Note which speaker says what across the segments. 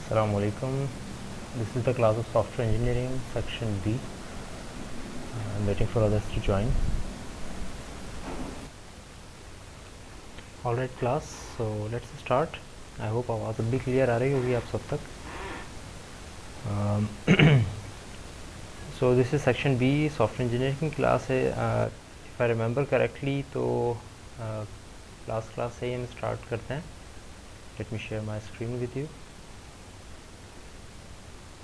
Speaker 1: Assalamu alaikum. This is the class of software engineering section B. I'm waiting for others to join. Alright class, so let's start. I hope आवाज़ अब भी clear आ रही होगी आप सब तक. So this is section B software engineering class है. If I remember correctly तो last class से ही हम start करते हैं. Let me share my screen with you.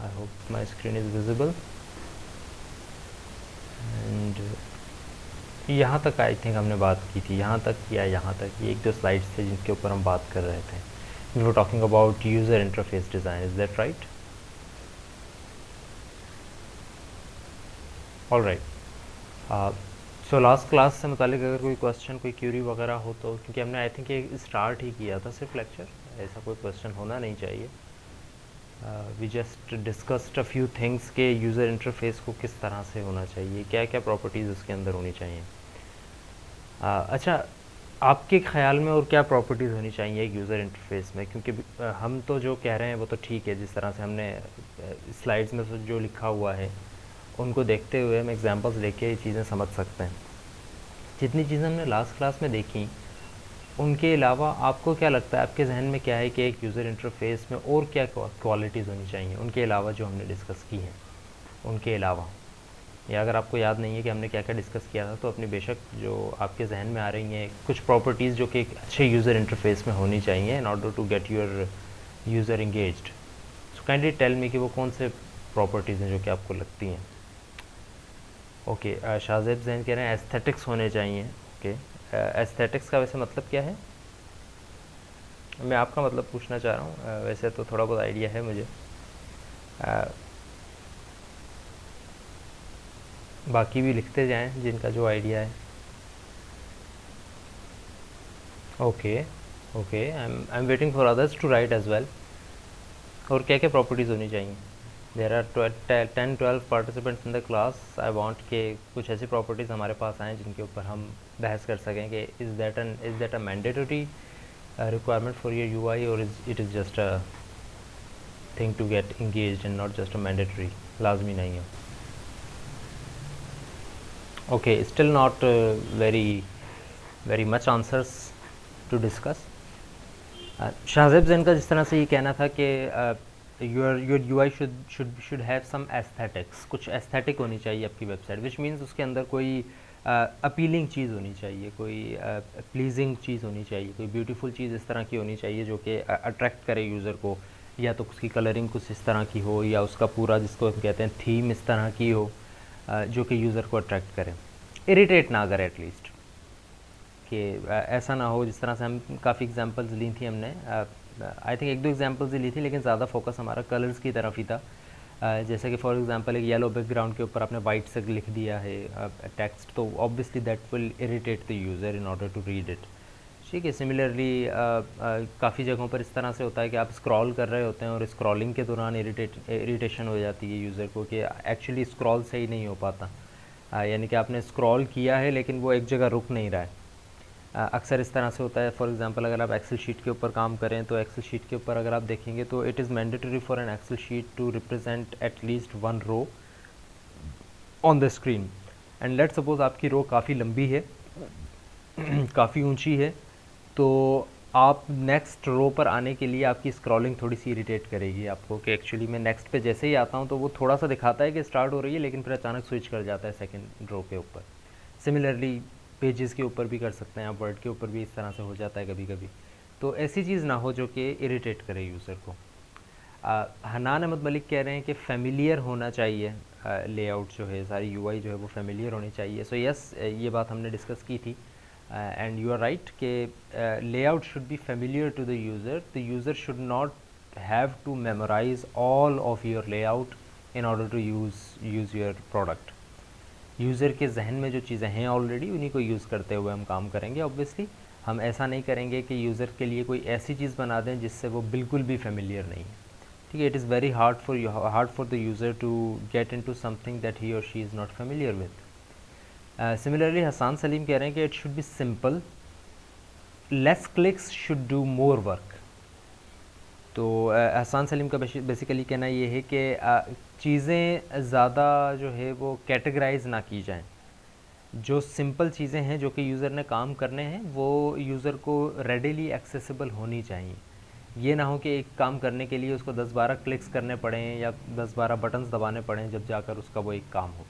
Speaker 1: I hope my screen is visible. And यहाँ तक आई थिंक हमने बात की थी, यहाँ तक या यहाँ तक ये एक दो स्लाइड्स थे जिनके ऊपर हम बात कर रहे थे. We were talking about user interface design. Is that right? All right. So last class से मुतालिक अगर कोई क्वेश्चन कोई क्यूरी वगैरह हो तो, क्योंकि हमने आई थिंक ये स्टार्ट ही किया था सिर्फ लेक्चर, ऐसा कोई क्वेश्चन होना नहीं चाहिए. We just discussed a few things के यूज़र इंटरफेस को किस तरह से होना चाहिए, क्या क्या प्रॉपर्टीज़ उसके अंदर होनी चाहिए. अच्छा, आपके ख्याल में और क्या प्रॉपर्टीज़ होनी चाहिए एक यूज़र इंटरफेस में? क्योंकि हम तो जो कह रहे हैं वो तो ठीक है, जिस तरह से हमने स्लाइड्स में जो लिखा हुआ है उनको देखते हुए हम एग्जांपल्स लेके ये चीज़ें समझ सकते हैं. जितनी चीज़ें हमने लास्ट क्लास में देखी उनके अलावा आपको क्या लगता है, आपके जहन में क्या है कि एक यूज़र इंटरफेस में और क्या क्वालिटीज़ होनी चाहिए उनके अलावा जो हमने डिस्कस की हैं उनके अलावा? या अगर आपको याद नहीं है कि हमने क्या क्या डिस्कस किया था तो अपनी बेशक जो आपके जहन में आ रही हैं कुछ प्रॉपर्टीज़ जो कि एक अच्छे यूज़र इंटरफेस में होनी चाहिए in order to get your user engaged. So kindly tell me कि वो कौन से प्रॉपर्टीज़ हैं जो कि आपको लगती हैं. ओके, शाहजेब जैन कह रहे हैं एस्थेटिक्स होने चाहिए. ओके, एस्थेटिक्स का वैसे मतलब क्या है? मैं आपका मतलब पूछना चाह रहा हूँ. वैसे तो थोड़ा बहुत आइडिया है मुझे. बाकी भी लिखते जाएं जिनका जो आइडिया है. Okay okay, I am waiting for others to write as well. और क्या क्या प्रॉपर्टीज़ होनी चाहिए? There are 10-12 participants in the class. I want के कुछ ऐसी प्रॉपर्टीज़ हमारे पास आएँ जिनके ऊपर हम बहस कर सकें कि is that a mandatory requirement for your UI और it is just a thing to get engaged and not just a mandatory. लाजमी नहीं है. Okay, still not very much answers to discuss. Shahzeb Jain का जिस तरह से ये कहना था कि your UI should have some aesthetics, कुछ एस्थेटिक होनी चाहिए आपकी वेबसाइट, विच मीन्स उसके अंदर कोई अपीलिंग चीज़ होनी चाहिए, कोई प्लीजिंग चीज़ होनी चाहिए, कोई ब्यूटीफुल चीज़ इस तरह की होनी चाहिए जो कि अट्रैक्ट करे यूज़र को. या तो उसकी कलरिंग कुछ इस तरह की हो या उसका पूरा जिसको हम कहते हैं थीम इस तरह की हो जो कि यूज़र को अट्रैक्ट करे, इरिटेट ना करे एटलीस्ट. कि ऐसा ना हो जिस तरह से हम काफ़ी एग्जांपल्स ली थी हमने. आई थिंक एक दो एग्जांपल्स ही ली थी लेकिन ज़्यादा फोकस हमारा कलर्स की तरफ ही था. जैसे कि फॉर एग्जांपल एक येलो बैकग्राउंड के ऊपर आपने वाइट से लिख दिया है टेक्स्ट, तो obviously that will irritate the user in order to read it. ठीक है. सिमिलरली काफ़ी जगहों पर इस तरह से होता है कि आप स्क्रॉल कर रहे होते हैं और स्क्रॉलिंग के दौरान इरिटेशन हो जाती है यूज़र को कि एक्चुअली स्क्रॉल सही नहीं हो पाता. यानी कि आपने स्क्रॉल किया है लेकिन वो एक जगह रुक नहीं रहा है. अक्सर इस तरह से होता है. फॉर एग्जांपल अगर आप एक्सेल शीट के ऊपर काम करें तो एक्सेल शीट के ऊपर अगर आप देखेंगे तो it is mandatory for an excel sheet to represent at least one row on the screen. And let suppose आपकी रो काफ़ी लंबी है, काफ़ी ऊंची है, तो आप नेक्स्ट रो पर आने के लिए आपकी स्क्रॉलिंग थोड़ी सी इरिटेट करेगी आपको कि एक्चुअली मैं नेक्स्ट पे जैसे ही आता हूँ तो वो थोड़ा सा दिखाता है कि स्टार्ट हो रही है लेकिन फिर अचानक स्विच कर जाता है सेकंड रो के ऊपर. सिमिलरली पेजेस के ऊपर भी कर सकते हैं आप, वर्ड के ऊपर भी इस तरह से हो जाता है कभी कभी. तो ऐसी चीज़ ना हो जो कि इरिटेट करे यूज़र को. हनान अहमद मलिक कह रहे हैं कि फेमिलियर होना चाहिए लेआउट जो है, सारी यूआई जो है वो फेमिलियर होनी चाहिए. सो यस, ये बात हमने डिस्कस की थी एंड यू आर राइट कि layout should be familiar to the user. The user should not have to memorise all of your layout in order to use your product. User के जहन में जो चीज़ें हैं ऑलरेडी उन्हीं को यूज़ करते हुए हम काम करेंगे. ऑब्वियसली हम ऐसा नहीं करेंगे कि यूज़र के लिए कोई ऐसी चीज़ बना दें जिससे वो बिल्कुल भी फेमिलियर नहीं है. ठीक है. It is very hard for the user to get into something that he और she is not familiar with. Similarly Hasan Salim कह रहे हैं कि it should be simple, less clicks should do more work. तो एहसान सलीम का बेसिकली कहना ये है कि चीज़ें ज़्यादा जो है वो कैटेगराइज ना की जाएं। जो सिंपल चीज़ें हैं जो कि यूज़र ने काम करने हैं वो यूज़र को रेडिली एक्सेसिबल होनी चाहिए। ये ना हो कि एक काम करने के लिए उसको 10-12 क्लिक्स करने पड़ें या 10-12 बटन्स दबाने पड़ें जब जाकर उसका वो एक काम हो।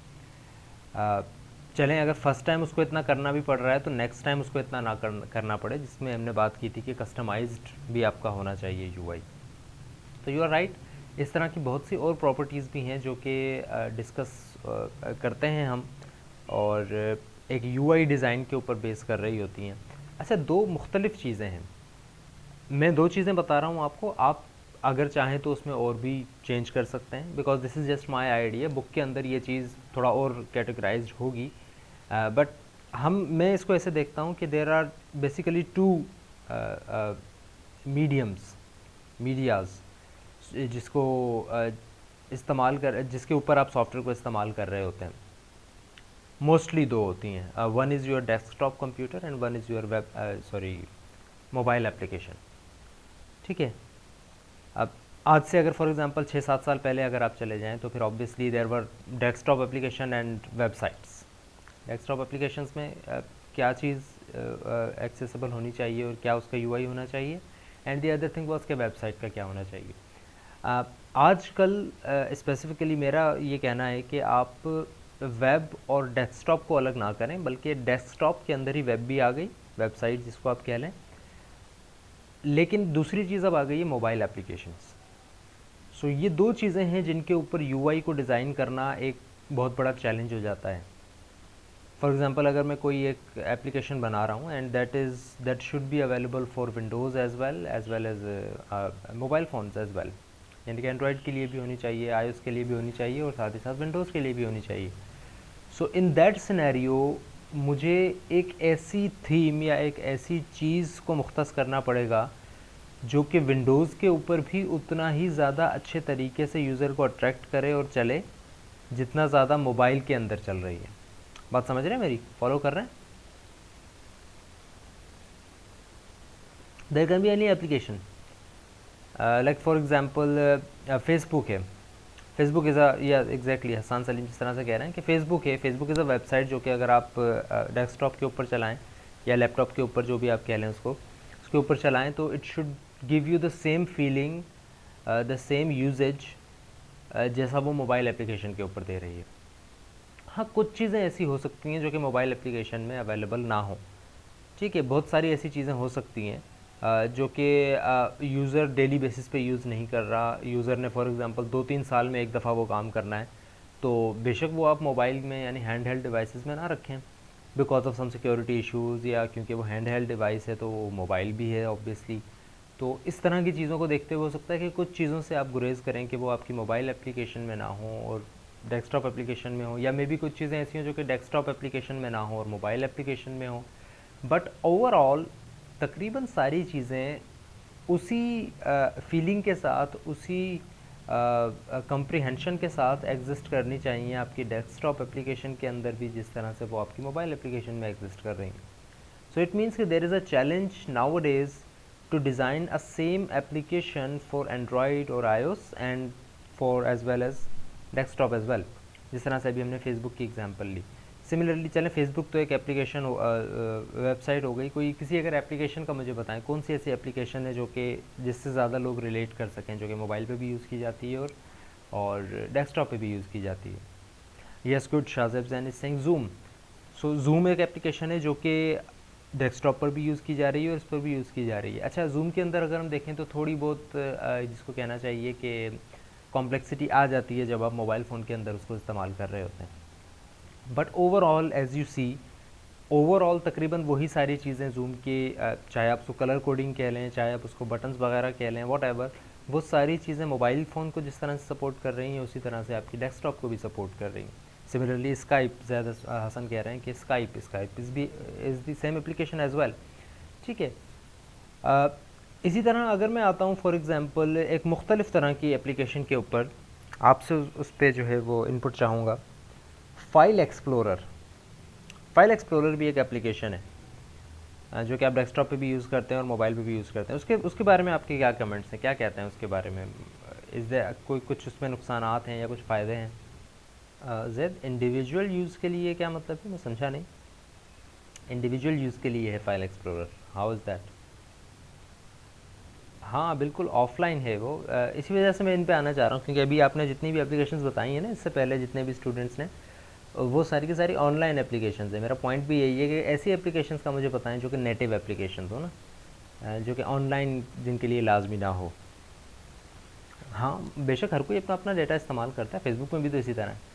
Speaker 1: चलें, अगर फ़र्स्ट टाइम उसको इतना करना भी पड़ रहा है तो नेक्स्ट टाइम उसको इतना ना करना पड़े, जिसमें हमने बात की थी कि कस्टमाइज्ड भी आपका होना चाहिए यूआई। तो यू आर राइट, इस तरह की बहुत सी और प्रॉपर्टीज़ भी हैं जो कि डिस्कस करते हैं हम, और एक यूआई डिज़ाइन के ऊपर बेस कर रही होती हैं। अच्छा, दो मुख्तलिफ़ चीज़ें हैं, मैं दो चीज़ें बता रहा हूँ आपको, आप अगर चाहें तो उसमें और भी चेंज कर सकते हैं, because this is just my idea. Book के अंदर ये चीज़ थोड़ा और कैटेगराइज्ड होगी, बट मैं इसको ऐसे देखता हूँ कि there are basically two medias जिसको इस्तेमाल कर जिसके ऊपर आप सॉफ्टवेयर को इस्तेमाल कर रहे होते हैं। मोस्टली दो होती हैं, one is your desktop computer and one is your mobile application. ठीक है, अब आज से अगर फॉर एग्जांपल 6-7 साल पहले अगर आप चले जाएं तो फिर obviously there were desktop application and websites. Desktop applications में क्या चीज़ एक्सेसिबल होनी चाहिए और क्या उसका यूआई होना चाहिए, and the other thing was के वेबसाइट का क्या होना चाहिए। आजकल स्पेसिफिकली मेरा ये कहना है कि आप वेब और डेस्कटॉप को अलग ना करें, बल्कि डेस्कटॉप के अंदर ही वेब भी आ गई, वेबसाइट जिसको आप कह लें, लेकिन दूसरी चीज़ अब आ गई है मोबाइल एप्लीकेशंस। सो ये दो चीज़ें हैं जिनके ऊपर यूआई को डिज़ाइन करना एक बहुत बड़ा चैलेंज हो जाता है। फॉर एग्ज़ाम्पल, अगर मैं कोई एक एप्लीकेशन बना रहा हूँ and that should be available for Windows as well as mobile phones as well, यानी कि एंड्रॉयड के लिए भी होनी चाहिए, iOS के लिए भी होनी चाहिए और साथ ही साथ विंडोज़ के लिए भी होनी चाहिए। सो इन दैट सिनेरियो मुझे एक ऐसी थीम या एक ऐसी चीज़ को मुख्तस करना पड़ेगा जो कि विंडोज़ के ऊपर भी उतना ही ज़्यादा अच्छे तरीके से यूज़र को अट्रैक्ट करे और चले जितना ज़्यादा मोबाइल के अंदर चल रही है। बात समझ रहे हैं मेरी, फॉलो कर रहे हैं? There can be any application, like for example Facebook है। फेसबुक इज़ अ, या एग्जैक्टली हसन सलीम जिस तरह से कह रहे हैं कि फेसबुक है, फेसबुक इज़ अ वेबसाइट जो कि अगर आप डेस्कटॉप के ऊपर चलाएं या लैपटॉप के ऊपर, जो भी आप कह लें उसके ऊपर चलाएं, तो it should give you the same feeling, the same usage जैसा वो मोबाइल एप्लीकेशन के ऊपर दे रही है। हाँ, कुछ चीज़ें ऐसी हो सकती हैं जो कि मोबाइल एप्लीकेशन में अवेलेबल ना हो। ठीक है, बहुत सारी ऐसी चीज़ें हो सकती हैं जो कि यूज़र डेली बेसिस पे यूज़ नहीं कर रहा, यूज़र ने फॉर एग्जांपल 2-3 साल में एक दफ़ा वो काम करना है, तो बेशक वो आप मोबाइल में यानी हैंड हेल्ड डिवाइसेस में ना रखें because of some security issues, या क्योंकि वो हैंड हेल्ड डिवाइस है तो वो मोबाइल भी है ऑब्वियसली। तो इस तरह की चीज़ों को देखते हुए हो सकता है कि कुछ चीज़ों से आप गुरेज करें कि वो आपकी मोबाइल एप्लीकेशन में ना हो और डेस्कटॉप एप्लीकेशन में हो, या मे भी कुछ चीज़ें ऐसी हों जो कि डेस्कटॉप एप्लीकेशन में ना हो और मोबाइल एप्लीकेशन में हो। बट ओवरऑल तकरीबन सारी चीज़ें उसी फीलिंग के साथ, उसी कंप्रीहेंशन के साथ एग्जिस्ट करनी चाहिए आपकी डेस्कटॉप एप्लीकेशन के अंदर भी, जिस तरह से वो आपकी मोबाइल एप्लीकेशन में एग्जिस्ट कर रही हैं। सो इट मीन्स कि there is a challenge nowadays to design a same application for Android or iOS and for as well as desktop as well, जिस तरह से अभी हमने फेसबुक की एग्जांपल ली। सिमिलरली चलें, फेसबुक तो एक एप्लीकेशन वेबसाइट हो गई, कोई किसी अगर एप्लीकेशन का मुझे बताएं कौन सी ऐसी एप्लीकेशन है जो कि जिससे ज़्यादा लोग रिलेट कर सकें, जो कि मोबाइल पे भी यूज़ की जाती है और डेस्कटॉप पे भी यूज़ की जाती है। Yes good, Shahzaib Jain is saying zoom. So zoom एक एप्लीकेशन है जो कि डेस्कटॉप पर भी यूज़ की जा रही है और इस पर भी यूज़ की जा रही है। अच्छा, ज़ूम के अंदर अगर हम देखें तो थोड़ी बहुत जिसको कहना चाहिए कि कॉम्प्लेक्सिटी आ जाती है जब आप मोबाइल फ़ोन के अंदर उसको इस्तेमाल कर रहे होते हैं। But overall as you see, overall तकरीबन वही सारी चीज़ें ज़ूम की, चाहे आप उसको कलर कोडिंग कह लें, चाहे आप उसको बटन्स वगैरह कह लें, वॉट एवर, वो सारी चीज़ें मोबाइल फ़ोन को जिस तरह से सपोर्ट कर रही हैं उसी तरह से आपकी डेस्कटॉप को भी सपोर्ट कर रही हैं। सिमिलरली स्काइप, ज़्यादा हसन कह रहे हैं कि Skype is the same application as well. ठीक है, इसी तरह अगर मैं आता हूँ फॉर एग्ज़ाम्पल एक मुख्तलिफ़ तरह की एप्लीकेशन के ऊपर, आपसे उस पर जो है वो इनपुट चाहूँगा। फाइल एक्सप्लोरर भी एक एप्लीकेशन है। जो कि आप डेस्कटॉप पे भी यूज़ करते हैं और मोबाइल पे भी यूज़ करते हैं, उसके उसके बारे में आपके क्या कमेंट्स हैं, क्या कहते हैं उसके बारे में? इज़ दे कोई कुछ उसमें नुकसानात हैं या कुछ फ़ायदे हैं? ज़ैद इंडिविजुअल यूज़ के लिए क्या मतलब है, मैं समझा नहीं। इंडिविजुअल यूज़ के लिए है file explorer, how is that? हाँ बिल्कुल ऑफलाइन है वो, इसी वजह से मैं इन पे आना चाह रहा हूँ, क्योंकि अभी आपने जितनी भी एप्लीकेशंस बताई हैं ना इससे पहले जितने भी स्टूडेंट्स ने, वो सारी की सारी ऑनलाइन एप्लीकेशंस है। मेरा पॉइंट भी यही है कि ऐसी एप्लीकेशंस का मुझे बताएं जो कि नेटिव एप्लीकेशंस हो ना, जो कि ऑनलाइन जिनके लिए लाजमी ना हो। हाँ बेशक हर कोई अपना अपना डेटा इस्तेमाल करता है, फेसबुक में भी तो इसी तरह है।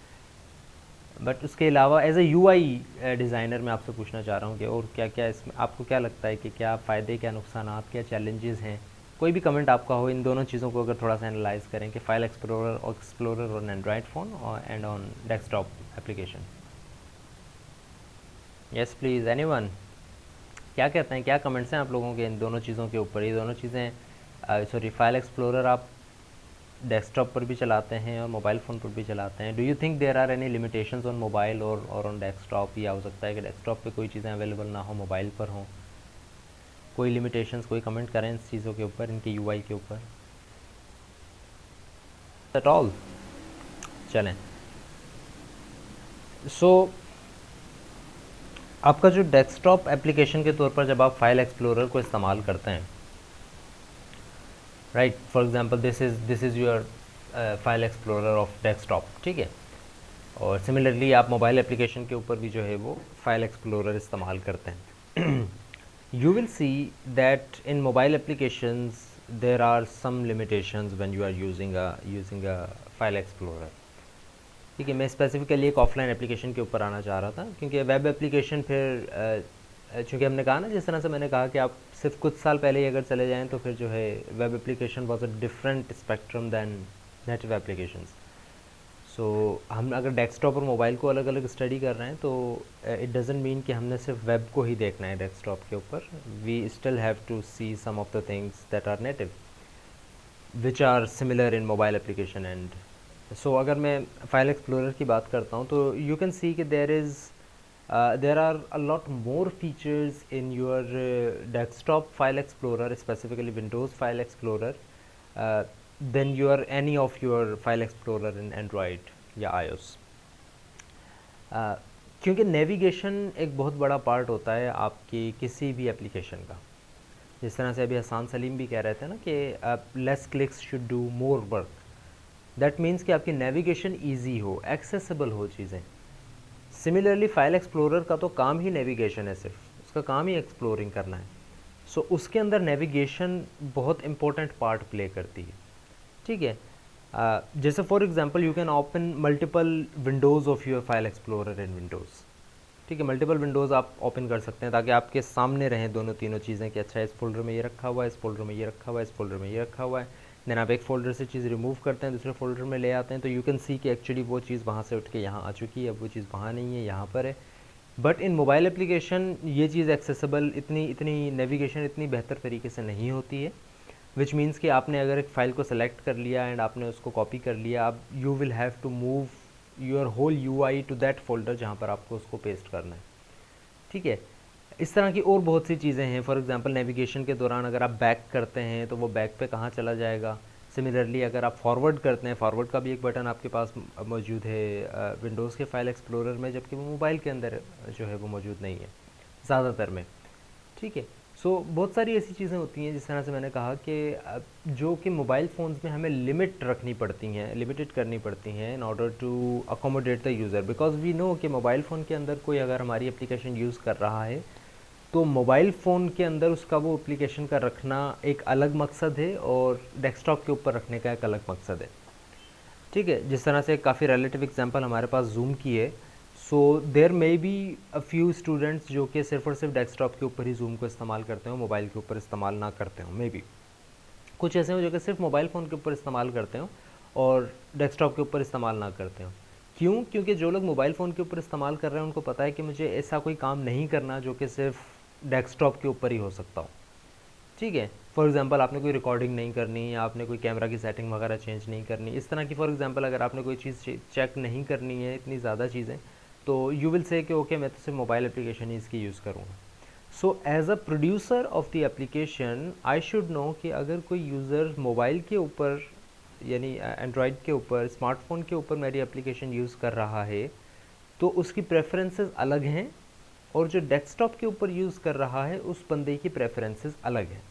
Speaker 1: बट उसके अलावा एज ए यूआई डिज़ाइनर मैं आपसे पूछना चाह रहा हूँ कि और क्या क्या इसमें आपको क्या लगता है कि क्या फ़ायदे, क्या नुकसान, क्या चैलेंजेस हैं? कोई भी कमेंट आपका हो इन दोनों चीज़ों को अगर थोड़ा सा एनालाइज करें कि file explorer on Android phone और and on desktop application. Yes please, anyone, क्या कहते हैं, क्या कमेंट्स हैं आप लोगों के इन दोनों चीज़ों के ऊपर? ये दोनों चीज़ें, सॉरी, फाइल एक्सप्लोरर आप डेस्कटॉप पर भी चलाते हैं और मोबाइल फ़ोन पर भी चलाते हैं। Do you think there are any limitations on mobile और ऑन डेस्कटॉप? या हो सकता है कि डेस्कटॉप पे कोई चीज़ें अवेलेबल ना हो, मोबाइल पर हों? कोई लिमिटेशंस, कोई कमेंट करें इस चीज़ों के ऊपर, इनके यूआई के ऊपर एट ऑल? चलें, सो आपका जो डेस्कटॉप एप्लीकेशन के तौर पर जब आप फाइल एक्सप्लोरर को इस्तेमाल करते हैं, right, for example this is your file explorer of desktop, ठीक है। और सिमिलरली आप मोबाइल एप्लीकेशन के ऊपर भी जो है वो फाइल एक्सप्लोरर इस्तेमाल करते हैं। you will see that in mobile applications there are some limitations when you are using a file explorer, ठीक है। मैं स्पेसिफिकली एक ऑफलाइन एप्लीकेशन के ऊपर आना चाह रहा था, क्योंकि वेब एप्लीकेशन फिर चूँकि हमने कहा ना, जिस तरह से मैंने कहा कि आप सिर्फ कुछ साल पहले ही अगर चले जाएं तो फिर जो है web application was a different spectrum than native applications. So हम अगर डेस्कटॉप और मोबाइल को अलग अलग स्टडी कर रहे हैं तो इट डजेंट मीन कि हमने सिर्फ वेब को ही देखना है डेस्कटॉप के ऊपर। We still have to see some of the things that are native which are similar in mobile application and so अगर मैं फाइल एक्सप्लोरर की बात करता हूँ तो यू कैन सी कि there are a lot more features in your desktop file explorer, specifically Windows file explorer, then your any of your file explorer in Android या iOS। क्योंकि नेविगेशन एक बहुत बड़ा पार्ट होता है आपकी किसी भी एप्लीकेशन का। जिस तरह से अभी हसान सलीम भी कह रहे थे ना कि less clicks should do more work, that means कि आपकी नेविगेशन ईजी हो, एक्सेसिबल हो चीज़ें। सिमिलरली फाइल एक्सप्लोरर का तो काम ही नेविगेशन है, सिर्फ उसका काम ही एक्सप्लोरिंग करना है। सो उसके अंदर नेविगेशन बहुत इंपॉर्टेंट पार्ट प्ले करती है, ठीक है। जैसे for example you can open multiple Windows of your file explorer in Windows, ठीक है। मल्टीपल विंडोज़ आप ओपन कर सकते हैं ताकि आपके सामने रहें दोनों तीनों चीज़ें कि अच्छा इस फोल्डर में ये रखा हुआ है, इस फोल्डर में ये रखा हुआ है, इस फोल्डर में ये रखा हुआ है। देन आप एक फ़ोल्डर से चीज़ रिमूव करते हैं, दूसरे फोल्डर में ले आते हैं, तो यू कैन सी कि एक्चुअली वो चीज़ वहाँ से उठ के यहाँ आ चुकी है, अब वो चीज़ वहाँ नहीं है, यहाँ पर है। बट इन मोबाइल एप्लीकेशन ये चीज़ एक्सेसिबल, इतनी नेविगेशन इतनी बेहतर तरीके से नहीं होती है। विच मीन्स कि आपने अगर एक फ़ाइल को सेलेक्ट कर लिया एंड आपने उसको कॉपी कर लिया, अब you will have to move your whole UI to that folder जहाँ पर आपको उसको पेस्ट करना है, ठीक है। इस तरह की और बहुत सी चीज़ें हैं। फॉर एग्जांपल नेविगेशन के दौरान अगर आप बैक करते हैं तो वो बैक पे कहाँ चला जाएगा। सिमिलरली अगर आप फॉरवर्ड करते हैं, फॉरवर्ड का भी एक बटन आपके पास मौजूद है विंडोज़ के फाइल एक्सप्लोरर में, जबकि वो मोबाइल के अंदर जो है वो मौजूद नहीं है ज़्यादातर में, ठीक है। सो बहुत सारी ऐसी चीज़ें होती हैं, जिस तरह से मैंने कहा कि जो कि मोबाइल फ़ोन्स में हमें लिमिट रखनी पड़ती हैं, लिमिटेड करनी पड़ती हैं in order to accommodate the user, because we know कि मोबाइल फ़ोन के अंदर कोई अगर हमारी एप्लीकेशन यूज़ कर रहा है तो मोबाइल फ़ोन के अंदर उसका वो एप्लीकेशन का रखना एक अलग मकसद है और डेस्कटॉप के ऊपर रखने का एक अलग मकसद है, ठीक है। जिस तरह से काफ़ी रिलेटिव एग्जांपल हमारे पास जूम की है। So there may be a few students जो कि सिर्फ और सिर्फ डेस्कटॉप के ऊपर ही जूम को इस्तेमाल करते हो, मोबाइल के ऊपर इस्तेमाल ना करते हो। मे बी कुछ ऐसे हो जो कि सिर्फ मोबाइल फ़ोन के ऊपर इस्तेमाल करते हो और डेस्कटॉप के ऊपर इस्तेमाल ना करते हो। क्यों? क्योंकि जो लोग मोबाइल फ़ोन के ऊपर इस्तेमाल कर रहे हैं उनको पता है कि मुझे ऐसा कोई काम नहीं करना जो कि सिर्फ डेस्कटॉप के ऊपर ही हो सकता हो, ठीक है। फॉर एग्जांपल आपने कोई रिकॉर्डिंग नहीं करनी, या आपने कोई कैमरा की सेटिंग वगैरह चेंज नहीं करनी, इस तरह की फॉर एग्जांपल अगर आपने कोई चीज़ चेक नहीं करनी है, इतनी ज़्यादा चीज़ें, तो यू विल से कि ओके मैं तो सिर्फ मोबाइल एप्लीकेशन ही इसकी यूज़ करूँगा। So as a producer of the application I should know कि अगर कोई यूज़र मोबाइल के ऊपर यानी एंड्रॉयड के ऊपर, स्मार्टफोन के ऊपर मेरी एप्लीकेशन यूज़ कर रहा है तो उसकी प्रेफरेंसेस अलग हैं, और जो डेस्कटॉप के ऊपर यूज़ कर रहा है उस बंदे की प्रेफरेंसेस अलग हैं।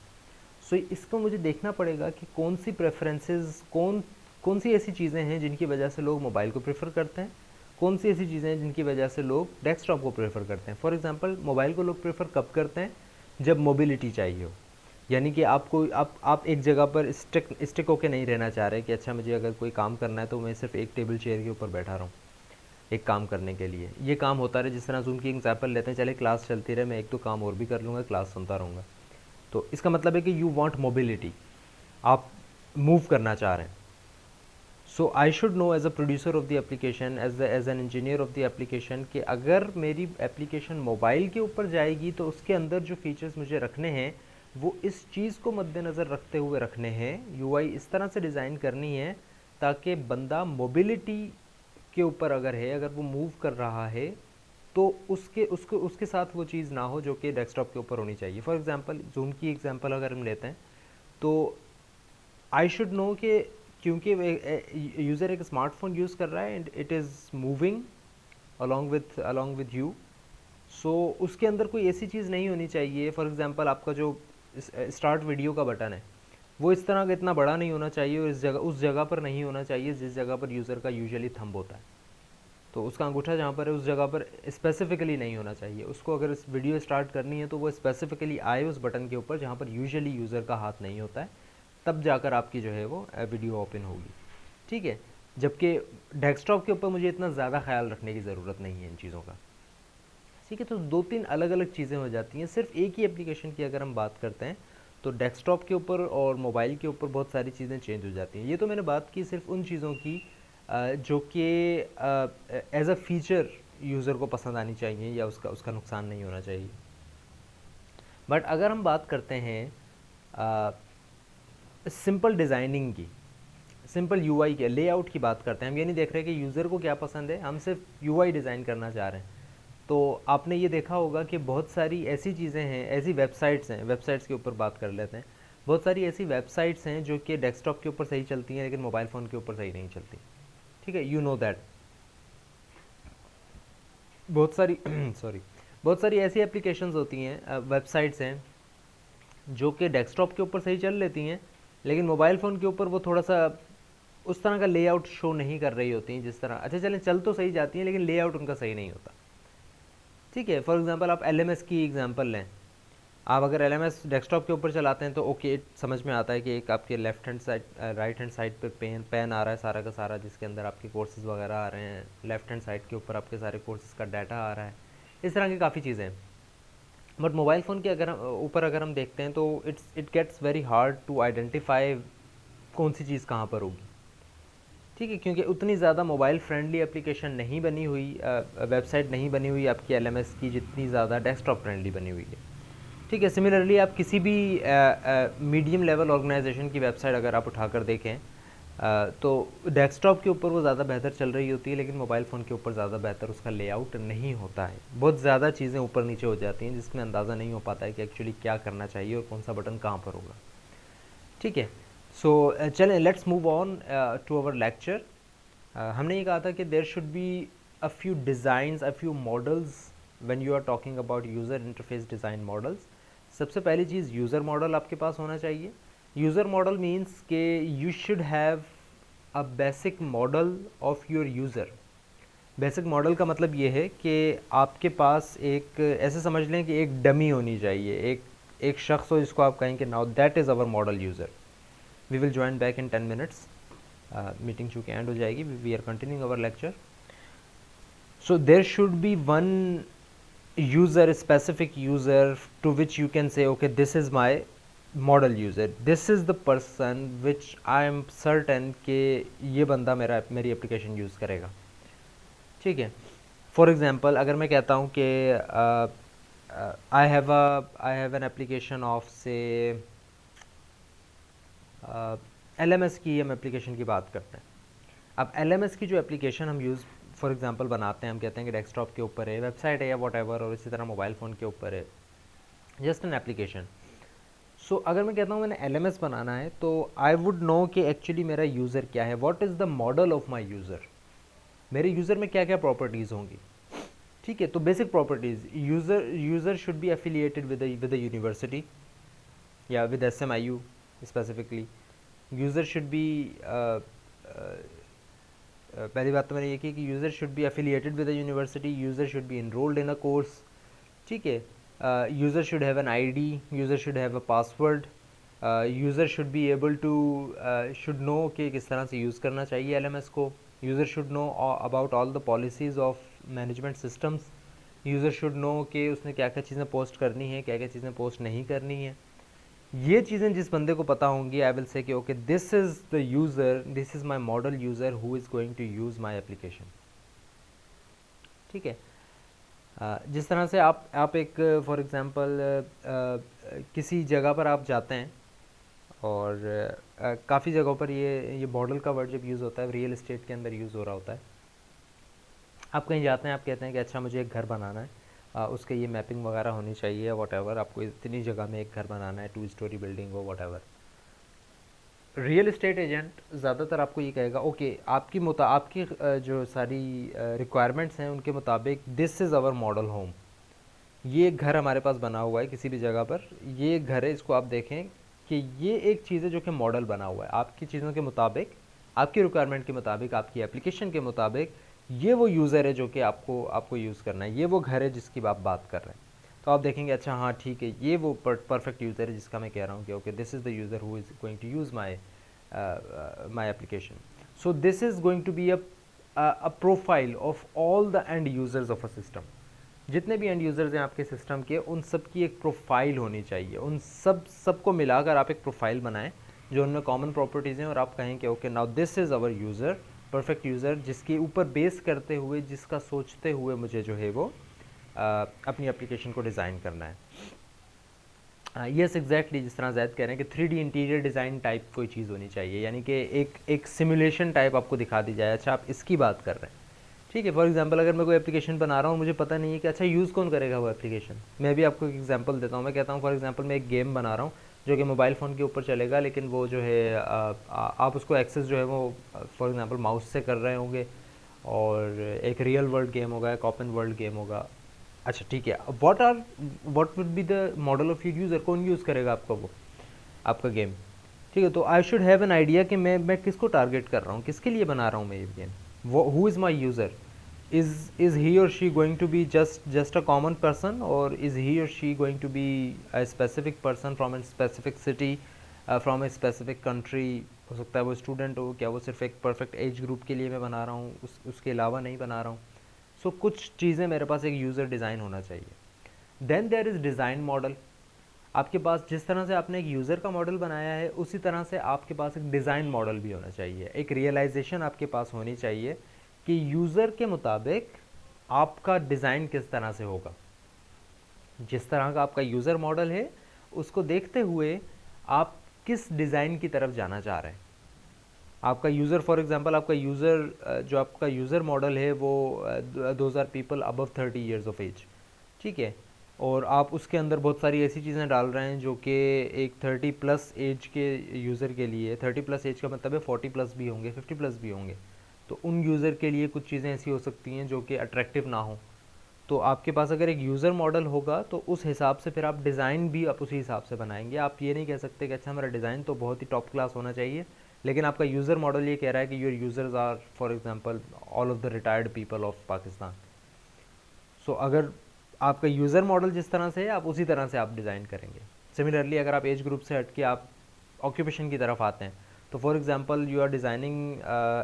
Speaker 1: सो इसको मुझे देखना पड़ेगा कि कौन सी प्रेफरेंसेस, कौन सी ऐसी चीज़ें हैं जिनकी वजह से लोग मोबाइल को प्रेफर करते हैं, कौन सी ऐसी चीज़ें हैं जिनकी वजह से लोग डेस्कटॉप को प्रेफर करते हैं। फॉर एग्जांपल मोबाइल को लोग प्रेफर कब करते हैं, जब मोबिलिटी चाहिए हो, यानी कि आपको आप एक जगह पर स्टिक होके नहीं रहना चाह रहे कि अच्छा मुझे अगर कोई काम करना है तो मैं सिर्फ एक टेबल चेयर के ऊपर बैठा रहूँ एक काम करने के लिए, ये काम होता रहे। जिस तरह जूम की एग्जांपल लेते हैं, चले क्लास चलती रहे, मैं एक तो काम और भी कर लूँगा, क्लास सुनता रहूँगा। तो इसका मतलब है कि यू वांट मोबिलिटी, आप मूव करना चाह रहे हैं। So I should know as a producer of the application, as an engineer of the application, कि अगर मेरी एप्लीकेशन मोबाइल के ऊपर जाएगी तो उसके अंदर जो फीचर्स मुझे रखने हैं वो इस चीज़ को मद्देनज़र रखते हुए रखने हैं। यूआई इस तरह से डिज़ाइन करनी है ताकि बंदा मोबिलिटी के ऊपर अगर वो मूव कर रहा है तो उसके साथ वो चीज़ ना हो जो कि डेस्कटॉप के ऊपर होनी चाहिए। फॉर एग्जांपल जूम की एग्जांपल अगर हम लेते हैं तो आई शुड नो कि क्योंकि यूज़र एक स्मार्टफोन यूज़ कर रहा है and it is moving along with you, so उसके अंदर कोई ऐसी चीज़ नहीं होनी चाहिए। फॉर एग्जांपल आपका जो स्टार्ट वीडियो का बटन है वो इस तरह का इतना बड़ा नहीं होना चाहिए और उस जगह पर नहीं होना चाहिए जिस जगह पर यूज़र का यूजुअली थंब होता है। तो उसका अंगूठा जहाँ पर है उस जगह पर स्पेसिफिकली नहीं होना चाहिए। उसको अगर इस वीडियो स्टार्ट करनी है तो वो स्पेसिफिकली आए उस बटन के ऊपर जहाँ पर यूजुअली यूज़र का हाथ नहीं होता है, तब जाकर आपकी जो है वो वीडियो ओपन होगी। ठीक है, जबकि डेस्कटॉप के ऊपर मुझे इतना ज़्यादा ख्याल रखने की ज़रूरत नहीं है इन चीज़ों का। ठीक है, तो दो तीन अलग अलग चीज़ें हो जाती हैं। सिर्फ एक ही एप्लीकेशन की अगर हम बात करते हैं तो डेस्कटॉप के ऊपर और मोबाइल के ऊपर बहुत सारी चीज़ें चेंज हो जाती हैं। ये तो मैंने बात की सिर्फ उन चीज़ों की जो कि एज अ फीचर यूज़र को पसंद आनी चाहिए या उसका नुकसान नहीं होना चाहिए। बट अगर हम बात करते हैं सिंपल डिज़ाइनिंग की, सिंपल यूआई के लेआउट की बात करते हैं, हम ये नहीं देख रहे कि यूज़र को क्या पसंद है, हम सिर्फ यूआई डिज़ाइन करना चाह रहे हैं। तो आपने ये देखा होगा कि बहुत सारी ऐसी चीज़ें हैं, ऐसी वेबसाइट्स हैं, वेबसाइट्स के ऊपर बात कर लेते हैं। बहुत सारी ऐसी वेबसाइट्स हैं जो कि डेस्कटॉप के ऊपर सही चलती हैं लेकिन मोबाइल फ़ोन के ऊपर सही नहीं चलती। ठीक है, यू नो दैट बहुत सारी सॉरी बहुत सारी ऐसी एप्लीकेशंस होती हैं, वेबसाइट्स हैं जो कि डेस्कटॉप के ऊपर सही चल लेती हैं लेकिन मोबाइल फ़ोन के ऊपर वो थोड़ा सा उस तरह का लेआउट शो नहीं कर रही होती हैं जिस तरह, अच्छा चलें चल तो सही जाती हैं लेकिन लेआउट उनका सही नहीं होता। ठीक है, फॉर एग्जांपल आप एलएमएस की एग्जांपल लें, आप अगर एलएमएस डेस्कटॉप के ऊपर चलाते हैं तो ओके समझ में आता है कि एक आपके left hand side right hand side पे पेन आ रहा है सारा का सारा, जिसके अंदर आपके कोर्सेज वगैरह आ रहे हैं, लेफ्ट हैंड साइड के ऊपर आपके सारे कोर्सेज का डाटा आ रहा है, इस तरह की काफ़ी चीज़ें हैं। बट मोबाइल फ़ोन के ऊपर अगर हम देखते हैं तो it gets very hard to identify कौन सी चीज़ कहाँ पर होगी। ठीक है, क्योंकि उतनी ज़्यादा मोबाइल फ्रेंडली एप्लीकेशन नहीं बनी हुई, वेबसाइट नहीं बनी हुई आपकी एलएमएस की जितनी ज़्यादा डेस्कटॉप फ्रेंडली बनी हुई है। ठीक है, सिमिलरली आप किसी भी मीडियम लेवल ऑर्गेनाइजेशन की वेबसाइट अगर आप उठाकर देखें तो डेस्कटॉप के ऊपर वो ज़्यादा बेहतर चल रही होती है लेकिन मोबाइल फ़ोन के ऊपर ज़्यादा बेहतर उसका लेआउट नहीं होता है। बहुत ज़्यादा चीज़ें ऊपर नीचे हो जाती हैं जिसमें अंदाज़ा नहीं हो पाता है कि एक्चुअली क्या करना चाहिए और कौन सा बटन कहाँ पर होगा। ठीक है, सो चलें let's move on to our lecture. हमने ये कहा था कि there should be a few designs, a few models when you are talking about user interface design models. सबसे पहली चीज़ यूज़र मॉडल आपके पास होना चाहिए। यूज़र मॉडल मीन्स के you should have a basic model of your user. Basic model का मतलब ये है कि आपके पास एक ऐसे समझ लें कि एक डमी होनी चाहिए, एक शख्स हो जिसको आप कहेंगे now that is our model user. We will join back in 10 minutes, meeting चूँकि एंड हो जाएगी, we are continuing our lecture. So there should be one user, specific user to which you can say okay this is my model user, this is the person which I am certain कि ये बंदा मेरी application use करेगा। ठीक है, for example अगर मैं कहता हूँ कि I have an application of से एलएमएस की, हम एप्लीकेशन की बात करते हैं। अब एलएमएस की जो एप्लीकेशन हम यूज़ फॉर एग्जांपल बनाते हैं, हम कहते हैं कि डेस्कटॉप के ऊपर है, वेबसाइट है या वॉट एवर, और इसी तरह मोबाइल फ़ोन के ऊपर है। Just an application. सो अगर मैं कहता हूँ मैंने LMS बनाना है तो आई वुड नो कि एक्चुअली मेरा यूज़र क्या है, what is the model of my user, मेरे यूज़र में क्या क्या प्रॉपर्टीज़ होंगी। ठीक है, तो basic properties, user should be affiliated with university या with SMIU specifically. User should be, पहली बात तो मैंने ये की कि user should be affiliated with university, user should be enrolled in a course. ठीक है, user should have an ID, user should have a password, user should be able to should know कि किस तरह से यूज़ करना चाहिए LMS को। User should know about all the policies of management systems. User should know कि उसने क्या क्या चीज़ें पोस्ट करनी है, क्या क्या चीज़ें पोस्ट नहीं करनी है। ये चीज़ें जिस बंदे को पता होंगी, आई विल से कि okay this is the user, this is my model user who is going to use my application. ठीक है, जिस तरह से आप एक फॉर एग्ज़ाम्पल किसी जगह पर आप जाते हैं और काफ़ी जगहों पर ये मॉडल का वर्ड जब यूज़ होता है, रियल एस्टेट के अंदर यूज़ हो रहा होता है। आप कहीं जाते हैं, आप कहते हैं कि अच्छा मुझे एक घर बनाना है, उसके ये मैपिंग वगैरह होनी चाहिए, वॉट एवर, आपको इतनी जगह में एक घर बनाना है, 2 स्टोरी बिल्डिंग हो, what ever. Real estate agent ज़्यादातर आपको ये कहेगा ओके आपकी जो सारी रिक्वायरमेंट्स हैं उनके मुताबिक this is our model home, ये एक घर हमारे पास बना हुआ है किसी भी जगह पर, ये एक घर है, इसको आप देखें कि ये एक चीज़ है जो कि मॉडल बना हुआ है आपकी चीज़ों के मुताबिक, आपकी रिक्वायरमेंट के मुताबिक, आपकी एप्लीकेशन के मुताबिक। ये वो यूज़र है जो कि आपको आपको यूज़ करना है, ये वो घर है जिसकी आप बात कर रहे हैं। तो आप देखेंगे अच्छा हाँ ठीक है, ये वो परफेक्ट यूज़र है जिसका मैं कह रहा हूँ कि okay this is the user who is going to use my application. So this is going to be a profile of all the end users of a system. जितने भी एंड यूज़र्स हैं आपके सिस्टम के, उन सब की एक profile होनी चाहिए, उन सबको मिलाकर आप एक प्रोफाइल बनाएं जो उनमें कॉमन प्रॉपर्टीज़ हैं, और आप कहें कि okay now this is our user, perfect user, जिसके ऊपर बेस करते हुए, जिसका सोचते हुए मुझे जो है वो अपनी एप्लीकेशन को डिज़ाइन करना है। यस एग्जैक्टली, जिस तरह जैद कह रहे हैं कि 3D इंटीरियर डिज़ाइन टाइप कोई चीज़ होनी चाहिए, यानी कि एक सिमुलेशन टाइप आपको दिखा दी जाए। अच्छा आप इसकी बात कर रहे हैं, ठीक है। फॉर एग्जांपल अगर मैं कोई एप्लीकेशन बना रहा हूँ, मुझे पता नहीं है कि अच्छा यूज़ कौन करेगा वो एप्लीकेशन। मैं भी आपको एक एग्जांपल देता हूँ, मैं कहता हूँ फॉर एग्जांपल मैं एक गेम बना रहा हूँ जो कि मोबाइल फ़ोन के ऊपर चलेगा, लेकिन वो जो है आप उसको एक्सेस जो है वो फॉर एग्जांपल माउस से कर रहे होंगे, और एक रियल वर्ल्ड गेम होगा, एक ओपन वर्ल्ड गेम होगा। अच्छा ठीक है, what would be the model of your user, कौन यूज़ करेगा आपका वो आपका गेम। ठीक है, तो I should have an idea कि मैं किसको टारगेट कर रहा हूँ, किसके लिए बना रहा हूँ मैं ये गेम, वो who is my user, is he or she going to be just a common person, or is he or she going to be a specific person from a specific city, from a specific country। हो सकता है वो student हो, क्या वो सिर्फ एक perfect age group के लिए मैं बना रहा हूँ, उसके अलावा नहीं बना रहा हूँ। सो कुछ चीज़ें मेरे पास एक यूज़र डिज़ाइन होना चाहिए। Then there is design model. आपके पास जिस तरह से आपने एक यूज़र का मॉडल बनाया है, उसी तरह से आपके पास एक डिज़ाइन मॉडल भी होना चाहिए, एक रियलाइजेशन आपके पास होनी चाहिए कि यूज़र के मुताबिक आपका डिज़ाइन किस तरह से होगा। जिस तरह का आपका यूज़र मॉडल है, उसको देखते हुए आप किस डिज़ाइन की तरफ जाना चाह रहे हैं। आपका यूज़र फॉर एग्जांपल आपका यूज़र जो आपका यूज़र मॉडल है वो those are people above 30 years of age, ठीक है, और आप उसके अंदर बहुत सारी ऐसी चीज़ें डाल रहे हैं जो कि एक 30 प्लस एज के यूज़र के लिए, 30 प्लस एज का मतलब है 40 प्लस भी होंगे, 50 प्लस भी होंगे, तो उन यूज़र के लिए कुछ चीज़ें ऐसी हो सकती हैं जो कि अट्रैक्टिव ना हो। तो आपके पास अगर एक यूज़र मॉडल होगा तो उस हिसाब से फिर आप डिज़ाइन भी आप उसी हिसाब से बनाएंगे। आप ये नहीं कह सकते कि अच्छा हमारा डिज़ाइन तो बहुत ही टॉप क्लास होना चाहिए, लेकिन आपका यूज़र मॉडल ये कह रहा है कि your users are for example all of the retired people of Pakistan. So अगर आपका यूज़र मॉडल जिस तरह से है, आप उसी तरह से आप डिज़ाइन करेंगे। सिमिलरली अगर आप एज ग्रुप से हट के आप ऑक्यूपेशन की तरफ आते हैं, तो for example you are designing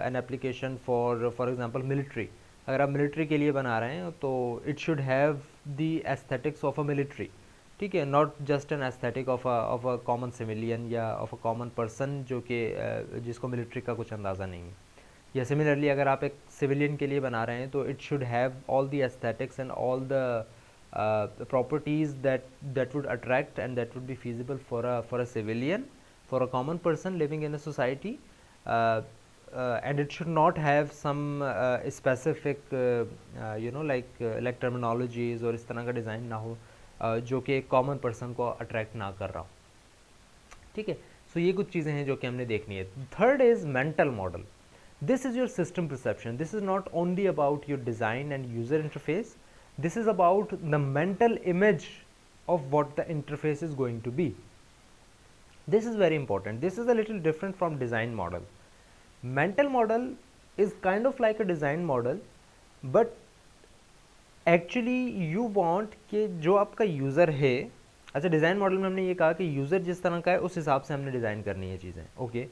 Speaker 1: an application for example military. अगर आप मिलिट्री के लिए बना रहे हैं तो it should have the aesthetics of a military, ठीक है, not just an aesthetic of a common civilian या ऑफ अ कॉमन पर्सन जो कि जिसको मिलिट्री का कुछ अंदाज़ा नहीं है। या सिमिलरली अगर आप एक सिविलियन के लिए बना रहे हैं तो it should have all the aesthetics and all the properties that would attract and that would be feasible for a civilian, for a common person living in a society, and it should not have some specific like terminologies और इस तरह का design ना हो जो कि common person को attract ना कर रहा हो। ठीक है, सो ये कुछ चीज़ें हैं जो कि हमने देखनी है। Third is mental model. This is your system perception. This is not only about your design and user interface, this is about the mental image of what the interface is going to be. This is very important. This is a little different from design model. Mental model is kind of like a design model, but actually you want कि जो आपका user है, अच्छा design model में हमने ये कहा कि यूज़र जिस तरह का है उस हिसाब से हमने डिज़ाइन करनी है चीज़ें, ओके,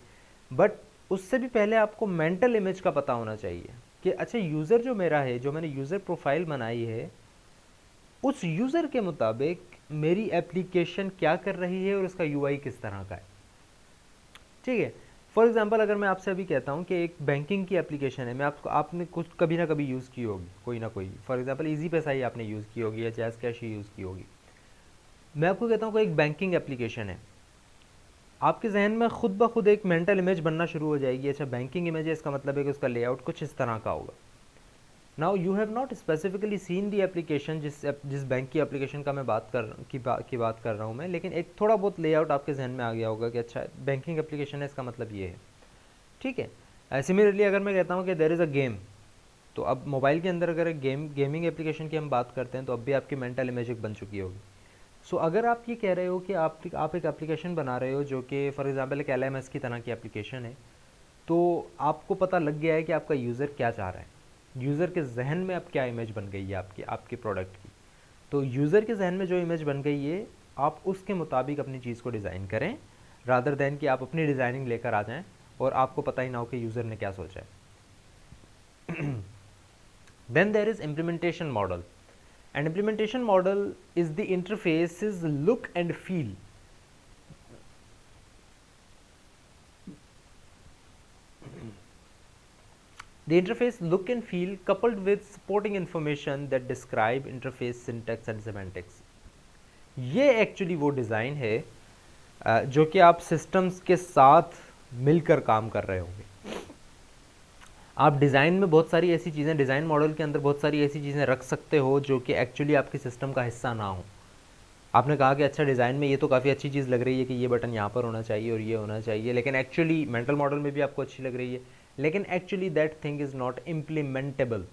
Speaker 1: बट उससे भी पहले आपको मेंटल इमेज का पता होना चाहिए कि अच्छा यूज़र जो मेरा है, जो मैंने यूज़र प्रोफाइल बनाई है, उस यूज़र के मुताबिक मेरी एप्लीकेशन क्या कर रही है और उसका यूआई किस तरह का है। ठीक है, फॉर एग्जांपल अगर मैं आपसे अभी कहता हूँ कि एक बैंकिंग की एप्लीकेशन है, मैं आपने कुछ कभी ना कभी यूज़ की होगी, कोई ना कोई, फॉर एग्जांपल इजी पैसा ही आपने यूज़ की होगी या जैज़ कैश ही यूज़ की होगी। मैं आपको कहता हूँ कोई एक बैंकिंग एप्लीकेशन है, आपके जहन में खुद ब खुद एक मेंटल इमेज बनना शुरू हो जाएगी। अच्छा बैंकिंग इमेज है, इसका मतलब है कि उसका लेआउट कुछ इस तरह का होगा। Now you have not specifically scene the application, जिस बैंक की एप्लीकेशन का मैं बात कर रहा हूँ मैं, लेकिन एक थोड़ा बहुत लेआउट आपके जहन में आ गया होगा कि अच्छा बैंकिंग एप्लीकेशन है, इसका मतलब ये है। ठीक है, सिमिलरली अगर मैं कहता हूँ कि देयर इज़ अ गेम, तो अब मोबाइल के अंदर अगर एक गेमिंग एप्लीकेशन की हम बात करते हैं तो अब भी आपकी मेंटल इमेज एक बन चुकी होगी। सो अगर आप ये कह रहे हो कि आप एक एप्लीकेशन बना रहे हो जो कि फॉर एग्जांपल एक LMS की तरह की एप्लीकेशन है, तो आपको पता लग गया है कि आपका यूज़र क्या चाह रहा है, यूज़र के जहन में अब क्या इमेज बन गई है आपके प्रोडक्ट की। तो यूज़र के जहन में जो इमेज बन गई है, आप उसके मुताबिक अपनी चीज़ को डिज़ाइन करें, रादर दैन कि आप अपनी डिज़ाइनिंग लेकर आ जाएं और आपको पता ही ना हो कि यूज़र ने क्या सोचा है। Then there is implementation model, and implementation model is the interface's look and feel. The interface look and feel coupled with supporting information that describe interface syntax and semantics. ये एक्चुअली वो design है जो कि आप systems के साथ मिलकर काम कर रहे होंगे। आप डिज़ाइन में बहुत सारी ऐसी चीज़ें, डिज़ाइन मॉडल के अंदर बहुत सारी ऐसी चीज़ें रख सकते हो जो कि एक्चुअली आपके सिस्टम का हिस्सा ना हो। आपने कहा कि अच्छा डिज़ाइन में ये तो काफ़ी अच्छी चीज़ लग रही है कि ये बटन यहाँ पर होना चाहिए और ये होना चाहिए, लेकिन एक्चुअली मेंटल मॉडल में भी आपको अच्छी लग रही है, लेकिन actually that thing is not implementable,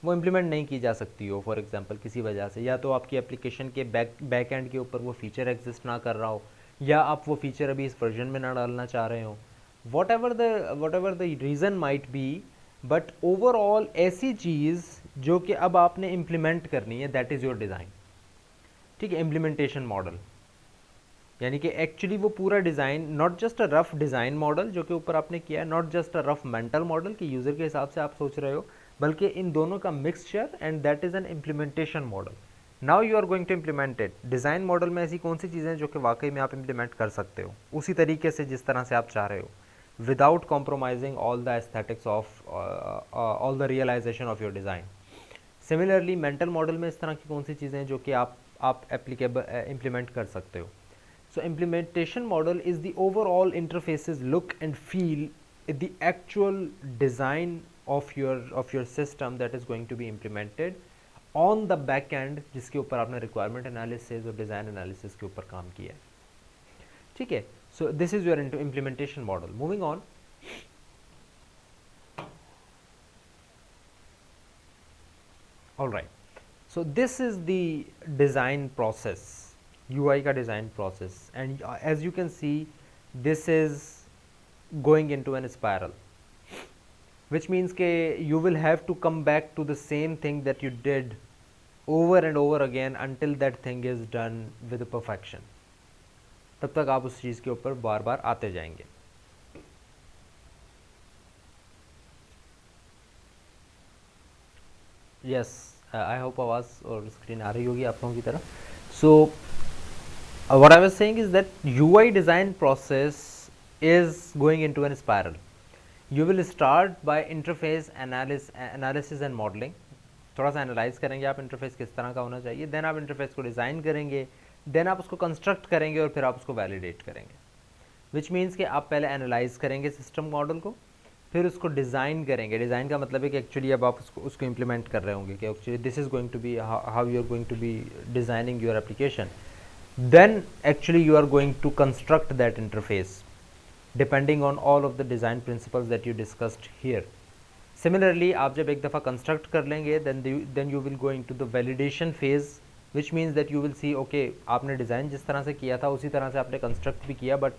Speaker 1: वो इम्प्लीमेंट नहीं की जा सकती हो फॉर एग्जांपल किसी वजह से, या तो आपकी एप्लीकेशन के बैक एंड के ऊपर वो फीचर एग्जिस्ट ना कर रहा हो, या आप वो फीचर अभी इस वर्जन में ना डालना चाह रहे हो, what ever the reason might be, but overall ऐसी चीज़ जो कि अब आपने इम्प्लीमेंट करनी है, दैट इज़ योर डिज़ाइन। ठीक है, इम्प्लीमेंटेशन मॉडल यानी कि एक्चुअली वो पूरा design, not just a rough design model जो कि ऊपर आपने किया है, not just a rough mental model कि यूज़र के हिसाब से आप सोच रहे हो, बल्कि इन दोनों का mixture, and that is an implementation model. Now you are going to implement it. Design model में ऐसी कौन सी चीज़ें जो कि वाकई में आप इम्प्लीमेंट कर सकते हो उसी तरीके से जिस तरह से आप चाह रहे हो, without compromising all the aesthetics of all the realization of your design. Similarly mental model में इस तरह की कौन सी चीज़ें जो कि आप एप्लीकेबल इम्प्लीमेंट कर सकते हो। So implementation model is the overall interfaces look and feel, the actual design of your system that is going to be implemented on the back end, जिसके ऊपर आपने requirement analysis और design analysis के ऊपर काम किया है। ठीक है, so this is your implementation model. Moving on, all right, so this is the design process, UI का design process, and as you can see this is going into an spiral, which means के you will have to come back to the same thing that you did over and over again until that thing is done with perfection. तब तक आप उस चीज़ के ऊपर बार बार आते जाएंगे। Yes, I hope आवाज़ और स्क्रीन आ रही होगी आप लोगों की तरफ। सो what I was saying is that UI design process is going into a spiral. You will start by interface analysis and modeling. थोड़ा सा एनालाइज करेंगे आप इंटरफेस किस तरह का होना चाहिए, देन आप इंटरफेस को डिज़ाइन करेंगे, देन आप उसको कंस्ट्रक्ट करेंगे और फिर आप उसको वैलिडेट करेंगे, विच मीन्स कि आप पहले एनालाइज करेंगे सिस्टम मॉडल को, फिर उसको डिज़ाइन करेंगे। डिज़ाइन का मतलब है कि एक्चुअली अब आप उसको इम्प्लीमेंट कर रहे होंगे कि actually this is going to be how you are going to be designing your application. Then actually you are going to construct that interface depending on all of the design principles that you discussed here. Similarly, आप जब एक दफ़ा construct कर लेंगे then you will go into the validation phase, which means that you will see okay आपने design जिस तरह से किया था उसी तरह से आपने construct भी किया, but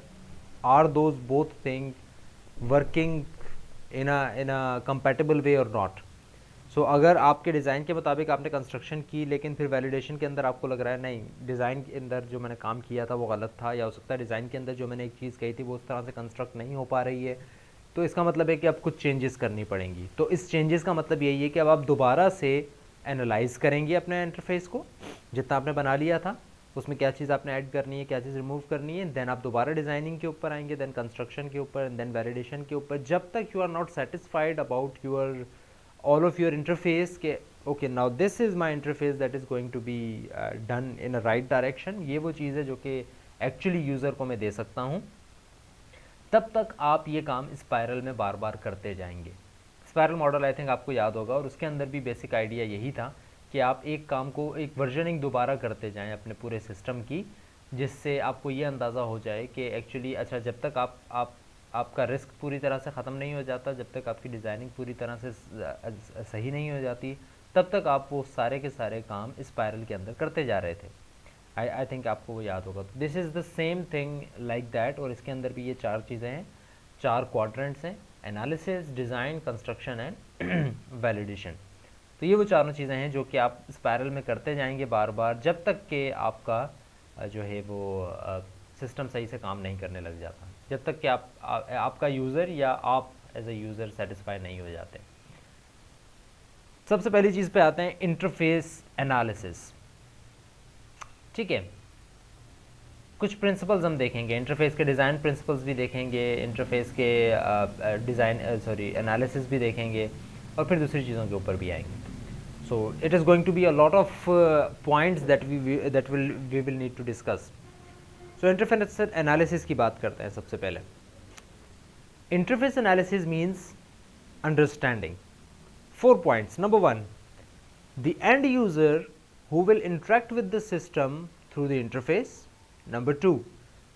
Speaker 1: are those both things working in a compatible way or not? सो अगर आपके डिज़ाइन के मुताबिक आपने कंस्ट्रक्शन की लेकिन फिर वैलिडेशन के अंदर आपको लग रहा है नहीं डिज़ाइन के अंदर जो मैंने काम किया था वो गलत था, या हो सकता है डिज़ाइन के अंदर जो मैंने एक चीज़ कही थी वो उस तरह से कंस्ट्रक्ट नहीं हो पा रही है, तो इसका मतलब है कि अब कुछ चेंजेस करनी पड़ेंगी। तो इस चेंजेस का मतलब यही है कि अब आप दोबारा से एनालाइज करेंगे अपने इंटरफेस को, जितना आपने बना लिया था उसमें क्या चीज़ आपने ऐड करनी है, क्या चीज़ रिमूव करनी है, देन आप दोबारा डिज़ाइनिंग के ऊपर आएंगे, देन कंस्ट्रक्शन के ऊपर, देन वैलिडेशन के ऊपर, जब तक you are not satisfied about your all of your interface के okay now this is my interface that is going to be done in a right direction, ये वो चीज़ है जो कि एक्चुअली यूज़र को मैं दे सकता हूँ, तब तक आप ये काम स्पायरल में बार बार करते जाएंगे। स्पायरल मॉडल आई थिंक आपको याद होगा, और उसके अंदर भी बेसिक आइडिया यही था कि आप एक काम को एक वर्जनिंग दोबारा करते जाएं अपने पूरे सिस्टम की, जिससे आपको ये अंदाज़ा हो जाए कि एक्चुअली अच्छा जब तक आपका रिस्क पूरी तरह से ख़त्म नहीं हो जाता, जब तक आपकी डिज़ाइनिंग पूरी तरह से सही नहीं हो जाती, तब तक आप वो सारे के सारे काम स्पायरल के अंदर करते जा रहे थे। आई थिंक आपको वो याद होगा। This is the same thing like that, और इसके अंदर भी ये चार चीज़ें हैं, चार क्वाड्रेंट्स हैं, analysis, design, construction and validation. तो ये वो चारों चीज़ें हैं जो कि आप स्पायरल में करते जाएंगे बार बार, जब तक कि आपका जो है वो सिस्टम सही से काम नहीं करने लग जाता, जब तक कि आपका यूज़र या आप एज ए यूज़र सेटिस्फाई नहीं हो जाते। सबसे पहली चीज़ पे आते हैं इंटरफेस एनालिसिस। ठीक है, कुछ प्रिंसिपल्स हम देखेंगे, इंटरफेस के डिज़ाइन प्रिंसिपल्स भी देखेंगे, इंटरफेस के एनालिसिस भी देखेंगे, और फिर दूसरी चीज़ों के ऊपर भी आएंगे। So it is going to be a lot of points that we will need to discuss. So interface analysis की बात करते हैं सबसे पहले। Interface analysis means understanding 4 points. Number 1, the end user who will interact with the system through the interface. Number 2,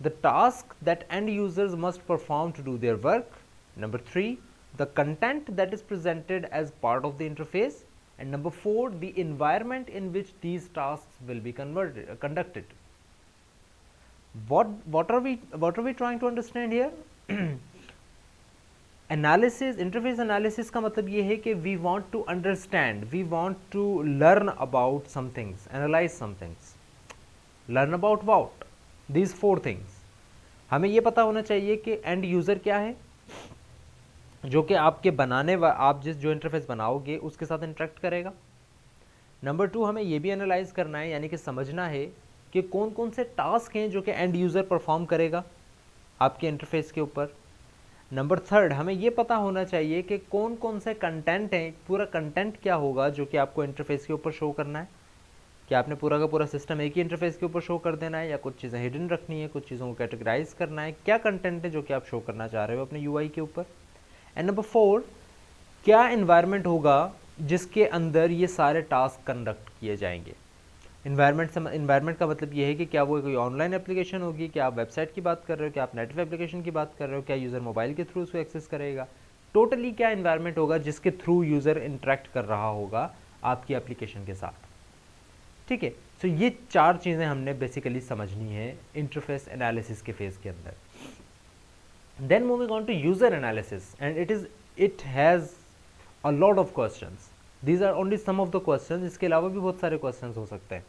Speaker 1: the task that end users must perform to do their work. Number 3, the content that is presented as part of the interface. And number 4, the environment in which these tasks will be conducted. What are we trying to understand here? Analysis, interface analysis का मतलब ये है कि we want to understand, we want to learn about some things, analyze some things, learn about these 4 things. हमें ये पता होना चाहिए कि एंड यूज़र क्या है, जो कि आपके आप जो इंटरफेस बनाओगे उसके साथ इंटरेक्ट करेगा। नंबर 2, हमें ये भी एनालाइज करना है, यानी कि समझना है कि कौन कौन से टास्क हैं जो कि एंड यूज़र परफॉर्म करेगा आपके इंटरफेस के ऊपर। नंबर 3, हमें ये पता होना चाहिए कि कौन कौन से कंटेंट हैं, पूरा कंटेंट क्या होगा जो कि आपको इंटरफेस के ऊपर शो करना है, कि आपने पूरा का पूरा सिस्टम एक ही इंटरफेस के ऊपर शो कर देना है, या कुछ चीज़ें हिडन रखनी है, कुछ चीज़ों को कैटेगराइज करना है, क्या कंटेंट है जो कि आप शो करना चाह रहे हो अपने यूआई के ऊपर। एंड नंबर 4, क्या इन्वायरमेंट होगा जिसके अंदर ये सारे टास्क कंडक्ट किए जाएंगे। इन्वायरमेंट का मतलब ये है कि क्या वो कोई ऑनलाइन एप्लीकेशन होगी, क्या आप वेबसाइट की बात कर रहे हो, क्या आप नेटिव एप्लीकेशन की बात कर रहे हो, क्या यूज़र मोबाइल के थ्रू उसको एक्सेस करेगा, टोटली क्या इन्वायरमेंट होगा जिसके थ्रू यूज़र इंटरेक्ट कर रहा होगा आपकी एप्लीकेशन के साथ। ठीक है, सो ये 4 चीज़ें हमने बेसिकली समझनी है इंटरफेस एनालिसिस के फेज़ के अंदर। Then moving on to user analysis, and it has a lot of questions, these are only some of the questions, इसके अलावा भी बहुत सारे क्वेश्चंस हो सकते हैं,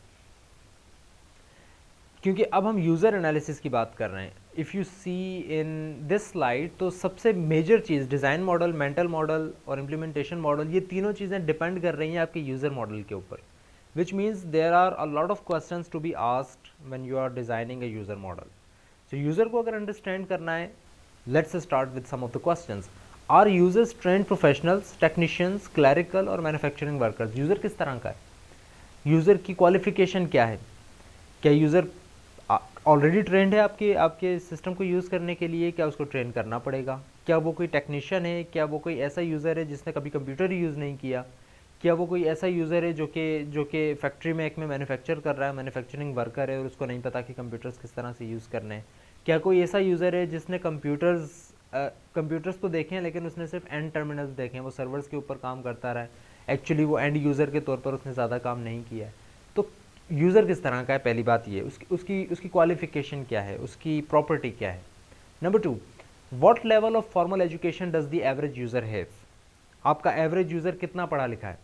Speaker 1: क्योंकि अब हम यूज़र एनालिसिस की बात कर रहे हैं। If you see in this slide, तो सबसे मेजर चीज़ डिज़ाइन मॉडल, मेंटल मॉडल और इम्प्लीमेंटेशन मॉडल, ये तीनों चीज़ें डिपेंड कर रही हैं आपके यूज़र मॉडल के ऊपर, which means there are a lot of questions to be asked when you are designing a user model. So user को अगर अंडरस्टैंड करना है, let's start with some of the questions. Are users trained professionals, technicians, clerical और manufacturing workers. User किस तरह का है, user की क्वालिफिकेशन क्या है, क्या यूज़र ऑलरेडी ट्रेंड है आपके सिस्टम को यूज़ करने के लिए, क्या उसको ट्रेन करना पड़ेगा, क्या वो कोई टेक्नीशियन है, क्या वो कोई ऐसा यूज़र है जिसने कभी कंप्यूटर ही यूज़ नहीं किया, क्या वो कोई ऐसा यूज़र है जो कि फैक्ट्री में एक में मैन्युफैक्चर कर रहा है, मैन्युफैक्चरिंग वर्कर है और उसको नहीं पता कि कंप्यूटर्स किस तरह से यूज़ करने हैं, क्या कोई ऐसा यूज़र है जिसने कंप्यूटर्स तो देखे हैं लेकिन उसने सिर्फ एंड टर्मिनल्स देखे हैं, वो सर्वर्स के ऊपर काम करता रहा है, एक्चुअली वो एंड यूज़र के तौर पर उसने ज़्यादा काम नहीं किया है। तो यूज़र किस तरह का है, पहली बात ये, उसकी क्वालिफिकेशन क्या है, उसकी प्रॉपर्टी क्या है। Number 2, what level of formal education does the average user have. आपका एवरेज यूज़र कितना पढ़ा लिखा है,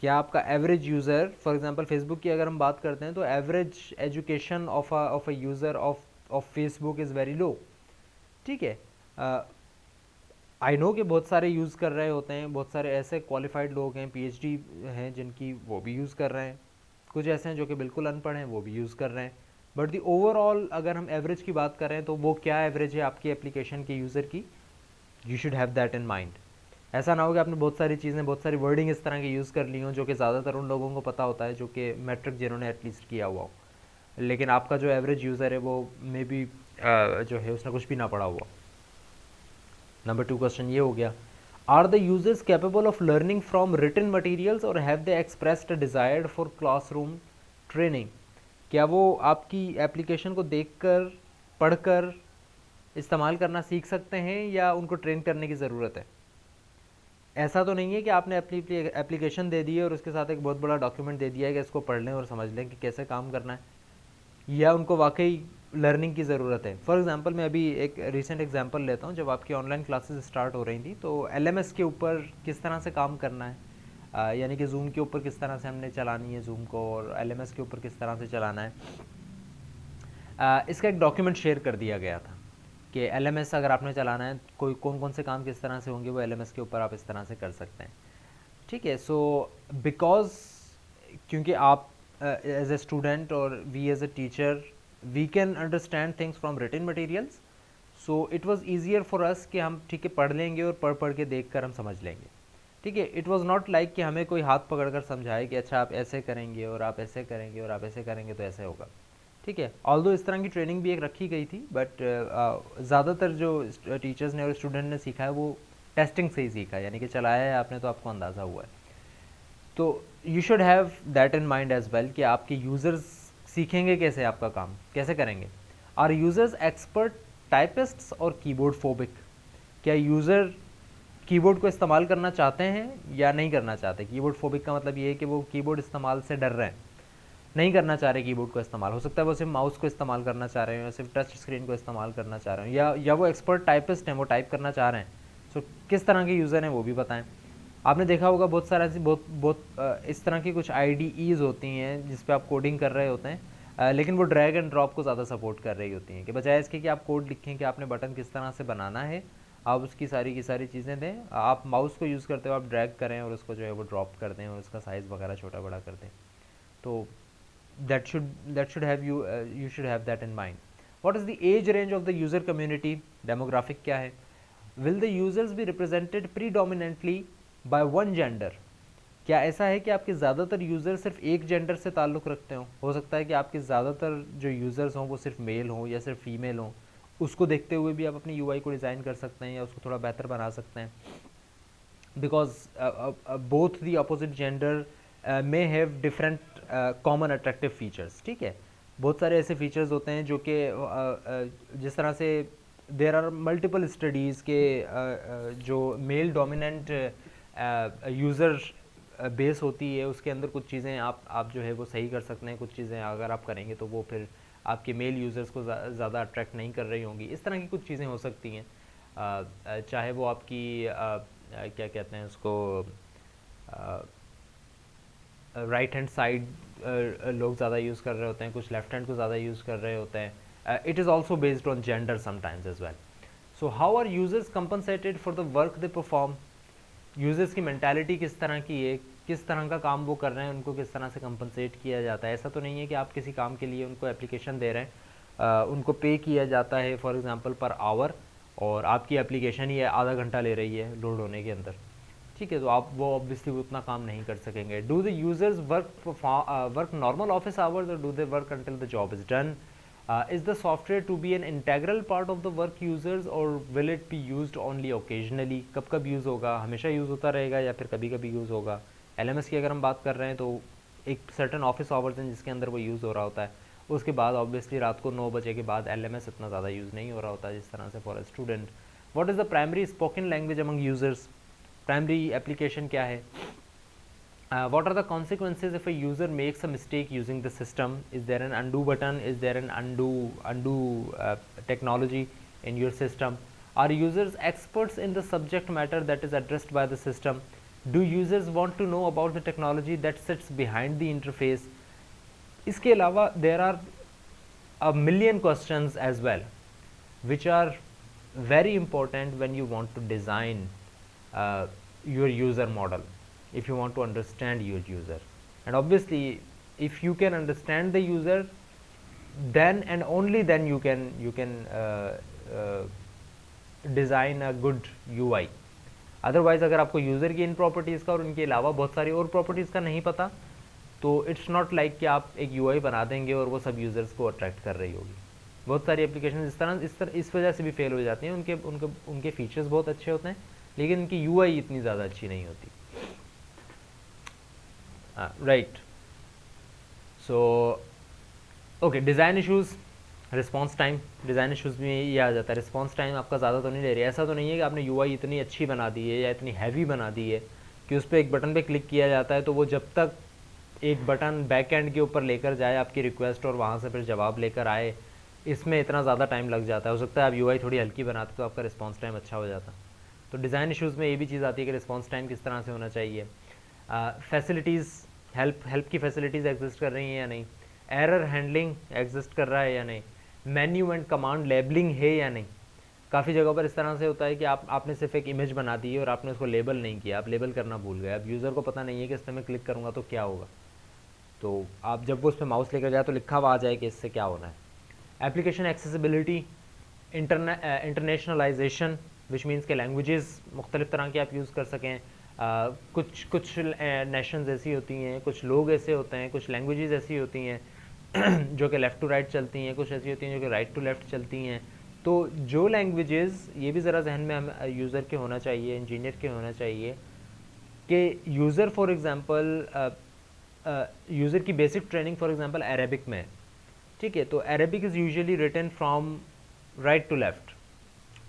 Speaker 1: क्या आपका average user, for example Facebook की अगर हम बात करते हैं तो average education of a user of Facebook is very low. ठीक है, आई नो कि बहुत सारे यूज़ कर रहे होते हैं, बहुत सारे ऐसे क्वालिफाइड लोग हैं, पीएचडी हैं जिनकी वो भी यूज़ कर रहे हैं, कुछ ऐसे हैं जो कि बिल्कुल अनपढ़ हैं वो भी यूज़ कर रहे हैं, बट दी ओवरऑल अगर हम एवरेज की बात करें तो वो क्या एवरेज है आपकी एप्लीकेशन के यूज़र की, you should have that in mind. ऐसा ना हो कि आपने बहुत सारी चीज़ें, बहुत सारी वर्डिंग इस तरह की यूज़ कर ली हों जो कि ज़्यादातर उन लोगों को पता होता है जो कि मैट्रिक जिन्होंने एटलीस्ट किया हुआ हो, लेकिन आपका जो एवरेज यूज़र है वो मे बी जो है उसने कुछ भी ना पढ़ा हुआ। नंबर 2 क्वेश्चन ये हो गया, are the users capable of learning from written materials और have they expressed a desired for classroom training. क्या वो आपकी एप्लीकेशन को देखकर, पढ़कर इस्तेमाल करना सीख सकते हैं या उनको ट्रेन करने की ज़रूरत है। ऐसा तो नहीं है कि आपने अपनी एप्लीकेशन दे दी है और उसके साथ एक बहुत बड़ा डॉक्यूमेंट दे दिया है कि इसको पढ़ लें और समझ लें कि कैसे काम करना है, या उनको वाकई लर्निंग की ज़रूरत है। फॉर एग्जांपल मैं अभी एक रीसेंट एग्जांपल लेता हूँ, जब आपकी ऑनलाइन क्लासेस स्टार्ट हो रही थी तो एलएमएस के ऊपर किस तरह से काम करना है, यानी कि जूम के ऊपर किस तरह से हमने चलानी है जूम को, और एलएमएस के ऊपर किस तरह से चलाना है, इसका एक डॉक्यूमेंट शेयर कर दिया गया था कि एलएमएस अगर आपने चलाना है, कोई कौन कौन से काम किस तरह से होंगे वो एलएमएस के ऊपर आप इस तरह से कर सकते हैं। ठीक है, सो बिकॉज क्योंकि आप एज ए स्टूडेंट और we as a teacher we can understand things from written materials, so it was easier for us कि हम ठीक है पढ़ लेंगे और पढ़ पढ़ के देख कर हम समझ लेंगे। ठीक है, इट वाज नॉट लाइक कि हमें कोई हाथ पकड़ कर समझाए कि अच्छा आप ऐसे करेंगे और आप ऐसे करेंगे और आप ऐसे करेंगे तो ऐसे होगा। ठीक है, ऑल्दो इस तरह की ट्रेनिंग भी एक रखी गई थी, बट ज़्यादातर जो टीचर्स ने और स्टूडेंट ने सीखा है वो टेस्टिंग से ही सीखा है, यानी कि चलाया है आपने तो आपको अंदाज़ा हुआ है। तो you should have that in mind as well कि आपके यूज़र्स सीखेंगे कैसे, आपका काम कैसे करेंगे। आर यूज़र्स एक्सपर्ट टाइपिस्ट्स और कीबोर्ड फोबिक। क्या यूज़र कीबोर्ड को इस्तेमाल करना चाहते हैं या नहीं करना चाहते। कीबोर्ड फोबिक का मतलब ये है कि वो कीबोर्ड इस्तेमाल से डर रहे हैं, नहीं करना चाह रहे कीबोर्ड को इस्तेमाल। हो सकता है वो सिर्फ माउस को इस्तेमाल करना चाह रहे हैं या सिर्फ टच स्क्रीन को इस्तेमाल करना चाह रहे हैं, या वो एक्सपर्ट टाइपिस्ट हैं, वो टाइप करना चाह रहे हैं। सो किस तरह के यूज़र हैं वो भी बताएं। आपने देखा होगा बहुत सारा ऐसी बहुत इस तरह की कुछ IDEs होती हैं जिस पे आप कोडिंग कर रहे होते हैं, लेकिन वो ड्रैग एंड ड्रॉप को ज़्यादा सपोर्ट कर रही होती हैं, कि बजाय इसके कि आप कोड लिखें कि आपने बटन किस तरह से बनाना है, आप उसकी सारी की सारी चीज़ें दें, आप माउस को यूज़ करते हो आप ड्रैग करें और उसको जो है वो ड्रॉप कर दें और उसका साइज़ वगैरह छोटा बड़ा कर दें। तो that should have you should have that in mind. What is the age range of the user community? Demographic क्या है? Will the users be represented predominantly by one gender? क्या ऐसा है कि आपके ज़्यादातर यूज़र सिर्फ एक जेंडर से ताल्लुक़ रखते हों। हो सकता है कि आपके ज़्यादातर जो यूज़र्स हों वो सिर्फ मेल हों या सिर्फ फीमेल हों, उसको देखते हुए भी आप अपनी UI को डिज़ाइन कर सकते हैं या उसको थोड़ा बेहतर बना सकते हैं, because both the opposite gender may have different common attractive features. ठीक है, बहुत सारे ऐसे फीचर्स होते हैं जो कि जिस तरह से देर आर मल्टीपल स्टडीज़ के जो मेल डोमिनेंट यूज़र बेस होती है उसके अंदर कुछ चीज़ें आप जो है वो सही कर सकते हैं, कुछ चीज़ें अगर आप करेंगे तो वो फिर आपके मेल यूज़र्स को ज़्यादा अट्रैक्ट नहीं कर रही होंगी। इस तरह की कुछ चीज़ें हो सकती हैं, चाहे वो आपकी क्या कहते हैं उसको, राइट हैंड साइड लोग ज़्यादा यूज़ कर रहे होते हैं, कुछ लेफ्ट हैंड को ज़्यादा यूज़ कर रहे होते हैं। It is also based on gender sometimes as well. So how are users compensated for the work they perform. Users की मैंटेलिटी किस तरह की है, किस तरह का काम वो कर रहे हैं, उनको किस तरह से कंपनसेट किया जाता है। ऐसा तो नहीं है कि आप किसी काम के लिए उनको एप्लीकेशन दे रहे हैं, उनको पे किया जाता है फॉर एग्जांपल पर आवर, और आपकी एप्लीकेशन ही आधा घंटा ले रही है लोड होने के अंदर। ठीक है, तो आप वो ऑब्वियसली उतना काम नहीं कर सकेंगे। Do the users work normal office hours और do they work until the job is done. Is the software to be an integral part of the work users or will it be used only occasionally? कब कब use होगा, हमेशा use होता रहेगा या फिर कभी कभी यूज़ होगा? LMS की अगर हम बात कर रहे हैं तो एक सर्टन ऑफिस आवर्स हैं जिसके अंदर वो यूज़ हो रहा होता है, उसके बाद ऑब्वियसली रात को 9 बजे के बाद LMS इतना ज़्यादा यूज़ नहीं हो रहा होता जिस तरह से for a student. What is the primary spoken language among users? Primary application क्या है? What are the consequences if a user makes a mistake using the system? Is there an undo button? Is there an undo technology in your system? Are users experts in the subject matter that is addressed by the system? Do users want to know about the technology that sits behind the interface? इसके अलावा there are a million questions as well, which are very important when you want to design your user model, if you want to understand your user. And obviously if you can understand the user, then and only then you can design a good UI. Otherwise अगर आपको user की इन properties का और उनके अलावा बहुत सारी और प्रॉपर्टीज़ का नहीं पता, तो इट्स नॉट लाइक कि आप एक UI बना देंगे और वो सब यूज़र्स को अट्रैक्ट कर रही होगी. बहुत सारी एप्लीकेशन इस वजह से भी फेल हो जाती हैं. उनके फीचर्स बहुत अच्छे होते हैं लेकिन उनकी UI इतनी ज़्यादा अच्छी नहीं होती. Right. So okay, design issues, response time. Design issues में ये आ जाता है, रिस्पॉन्स टाइम आपका ज़्यादा तो नहीं ले रही. ऐसा तो नहीं है कि आपने UI इतनी अच्छी बना दी है या इतनी हैवी बना दी है कि उस पर एक बटन पे क्लिक किया जाता है तो वो जब तक एक बटन बैक एंड के ऊपर लेकर जाए आपकी रिक्वेस्ट और वहाँ से फिर जवाब लेकर आए, इसमें इतना ज़्यादा टाइम लग जाता है. हो सकता है आप UI थोड़ी हल्की बनाते तो आपका रिस्पॉन्स टाइम अच्छा हो जाता. तो डिज़ाइन इशूज़ में ये भी चीज़ आती है कि रिस्पॉन्स टाइम किस तरह से होना चाहिए. फैसिलिटीज़, हेल्प की फैसिलिटीज़ एग्जिस्ट कर रही हैं या नहीं, एरर हैंडलिंग एग्जिस्ट कर रहा है या नहीं, मेन्यू एंड कमांड लेबलिंग है या नहीं. काफ़ी जगहों पर इस तरह से होता है कि आपने सिर्फ एक इमेज बना दी है और आपने उसको लेबल नहीं किया, आप लेबल करना भूल गए. अब यूज़र को पता नहीं है कि इस पर मैं क्लिक करूँगा तो क्या होगा, तो आप जब वो उस पर माउस लेकर जाए तो लिखा हुआ आ जाए कि इससे क्या होना है. Application accessibility, internationalisation which means के लैंग्वेजेस मुख्तलिफ तरह के आप यूज़ कर सकें. कुछ नेशंस ऐसी होती हैं, कुछ लोग ऐसे होते हैं, कुछ लैंग्वेजेस ऐसी होती हैं जो कि लेफ़्ट टू राइट चलती हैं, कुछ ऐसी होती हैं जो कि राइट टू लेफ़्ट चलती हैं. तो जो लैंग्वेजेस, ये भी ज़रा जहन में हम यूज़र के होना चाहिए, इंजीनियर के होना चाहिए कि यूज़र फॉर एग्ज़ाम्पल यूज़र की basic training for example Arabic में, ठीक है, तो Arabic is usually written from right to left.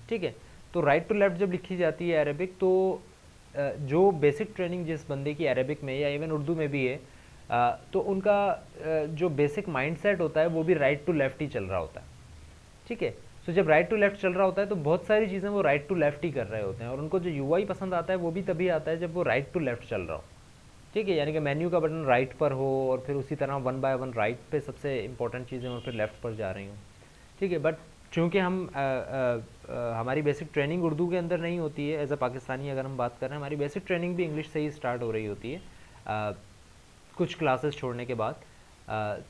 Speaker 1: ठीक है, तो राइट टू लेफ़्ट जब लिखी जाती है अरेबिक, तो जो बेसिक ट्रेनिंग जिस बंदे की अरेबिक में या इवन उर्दू में भी है, तो उनका जो बेसिक माइंडसेट होता है वो भी राइट टू लेफ़्ट ही चल रहा होता है. ठीक है, तो जब राइट टू लेफ़्ट चल रहा होता है तो बहुत सारी चीज़ें वो राइट टू लेफ़्ट ही कर रहे होते हैं और उनको जो UI पसंद आता है वो भी तभी आता है जब वो राइट टू लेफ़्ट चल रहा हो. ठीक है, यानी कि मेन्यू का बटन राइट पर हो और फिर उसी तरह 1 बाय 1 राइट पे सबसे इंपॉर्टेंट चीज़ें और फिर लेफ़्ट पर जा रही हूँ. ठीक है, बट चूँकि हम हमारी बेसिक ट्रेनिंग उर्दू के अंदर नहीं होती है, एज अ पाकिस्तानी अगर हम बात कर रहे हैं, हमारी बेसिक ट्रेनिंग भी इंग्लिश से ही स्टार्ट हो रही होती है कुछ क्लासेस छोड़ने के बाद,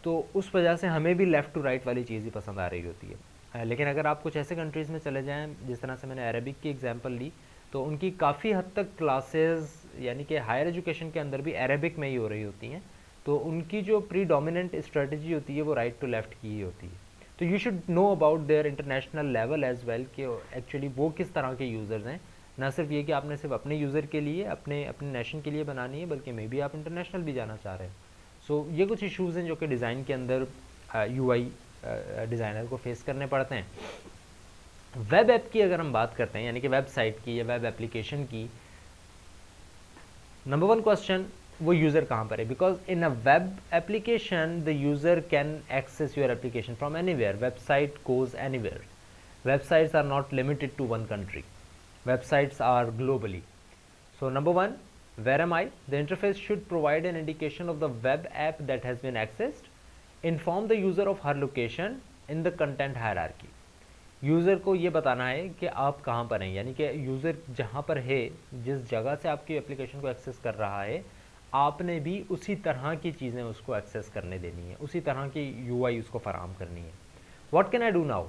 Speaker 1: तो उस वजह से हमें भी लेफ़्ट टू राइट वाली चीज़ ही पसंद आ रही होती है. लेकिन अगर आप कुछ ऐसे कंट्रीज़ में चले जाएँ, जिस तरह से मैंने अरबिक की एग्जांपल ली, तो उनकी काफ़ी हद तक क्लासेस यानी कि हायर एजुकेशन के अंदर भी अरबिक में ही हो रही होती हैं, तो उनकी जो प्रीडोमिनेंट स्ट्रेटजी होती है वो राइट टू लेफ़्ट की ही होती है. तो you should know about their international level as well कि एक्चुअली वो किस तरह के यूज़र्स हैं. ना सिर्फ ये कि आपने सिर्फ अपने यूज़र के लिए, अपने नेशन के लिए बनानी है, बल्कि मे बी आप इंटरनेशनल भी जाना चाह रहे हैं. सो ये कुछ इशूज़ हैं जो कि डिज़ाइन के अंदर UI डिज़ाइनर को फेस करने पड़ते हैं. वेब ऐप की अगर हम बात करते हैं, यानी कि वेबसाइट की या वेब एप्लीकेशन की, नंबर 1 क्वेश्चन, वो यूज़र कहाँ पर है. Because in a web application the user can access your application from anywhere. Website goes anywhere. Websites are not limited to one country. Websites are globally. So number 1, where am I? The interface should provide an indication of the web app that has been accessed. Inform the user of her location in the content hierarchy. User को ये बताना है कि आप कहाँ पर हैं, यानी कि यूज़र जहाँ पर है, जिस जगह से आपकी एप्लीकेशन को एक्सेस कर रहा है, आपने भी उसी तरह की चीज़ें उसको एक्सेस करने देनी है, उसी तरह की UI उसको फराहम करनी है. What can I do now?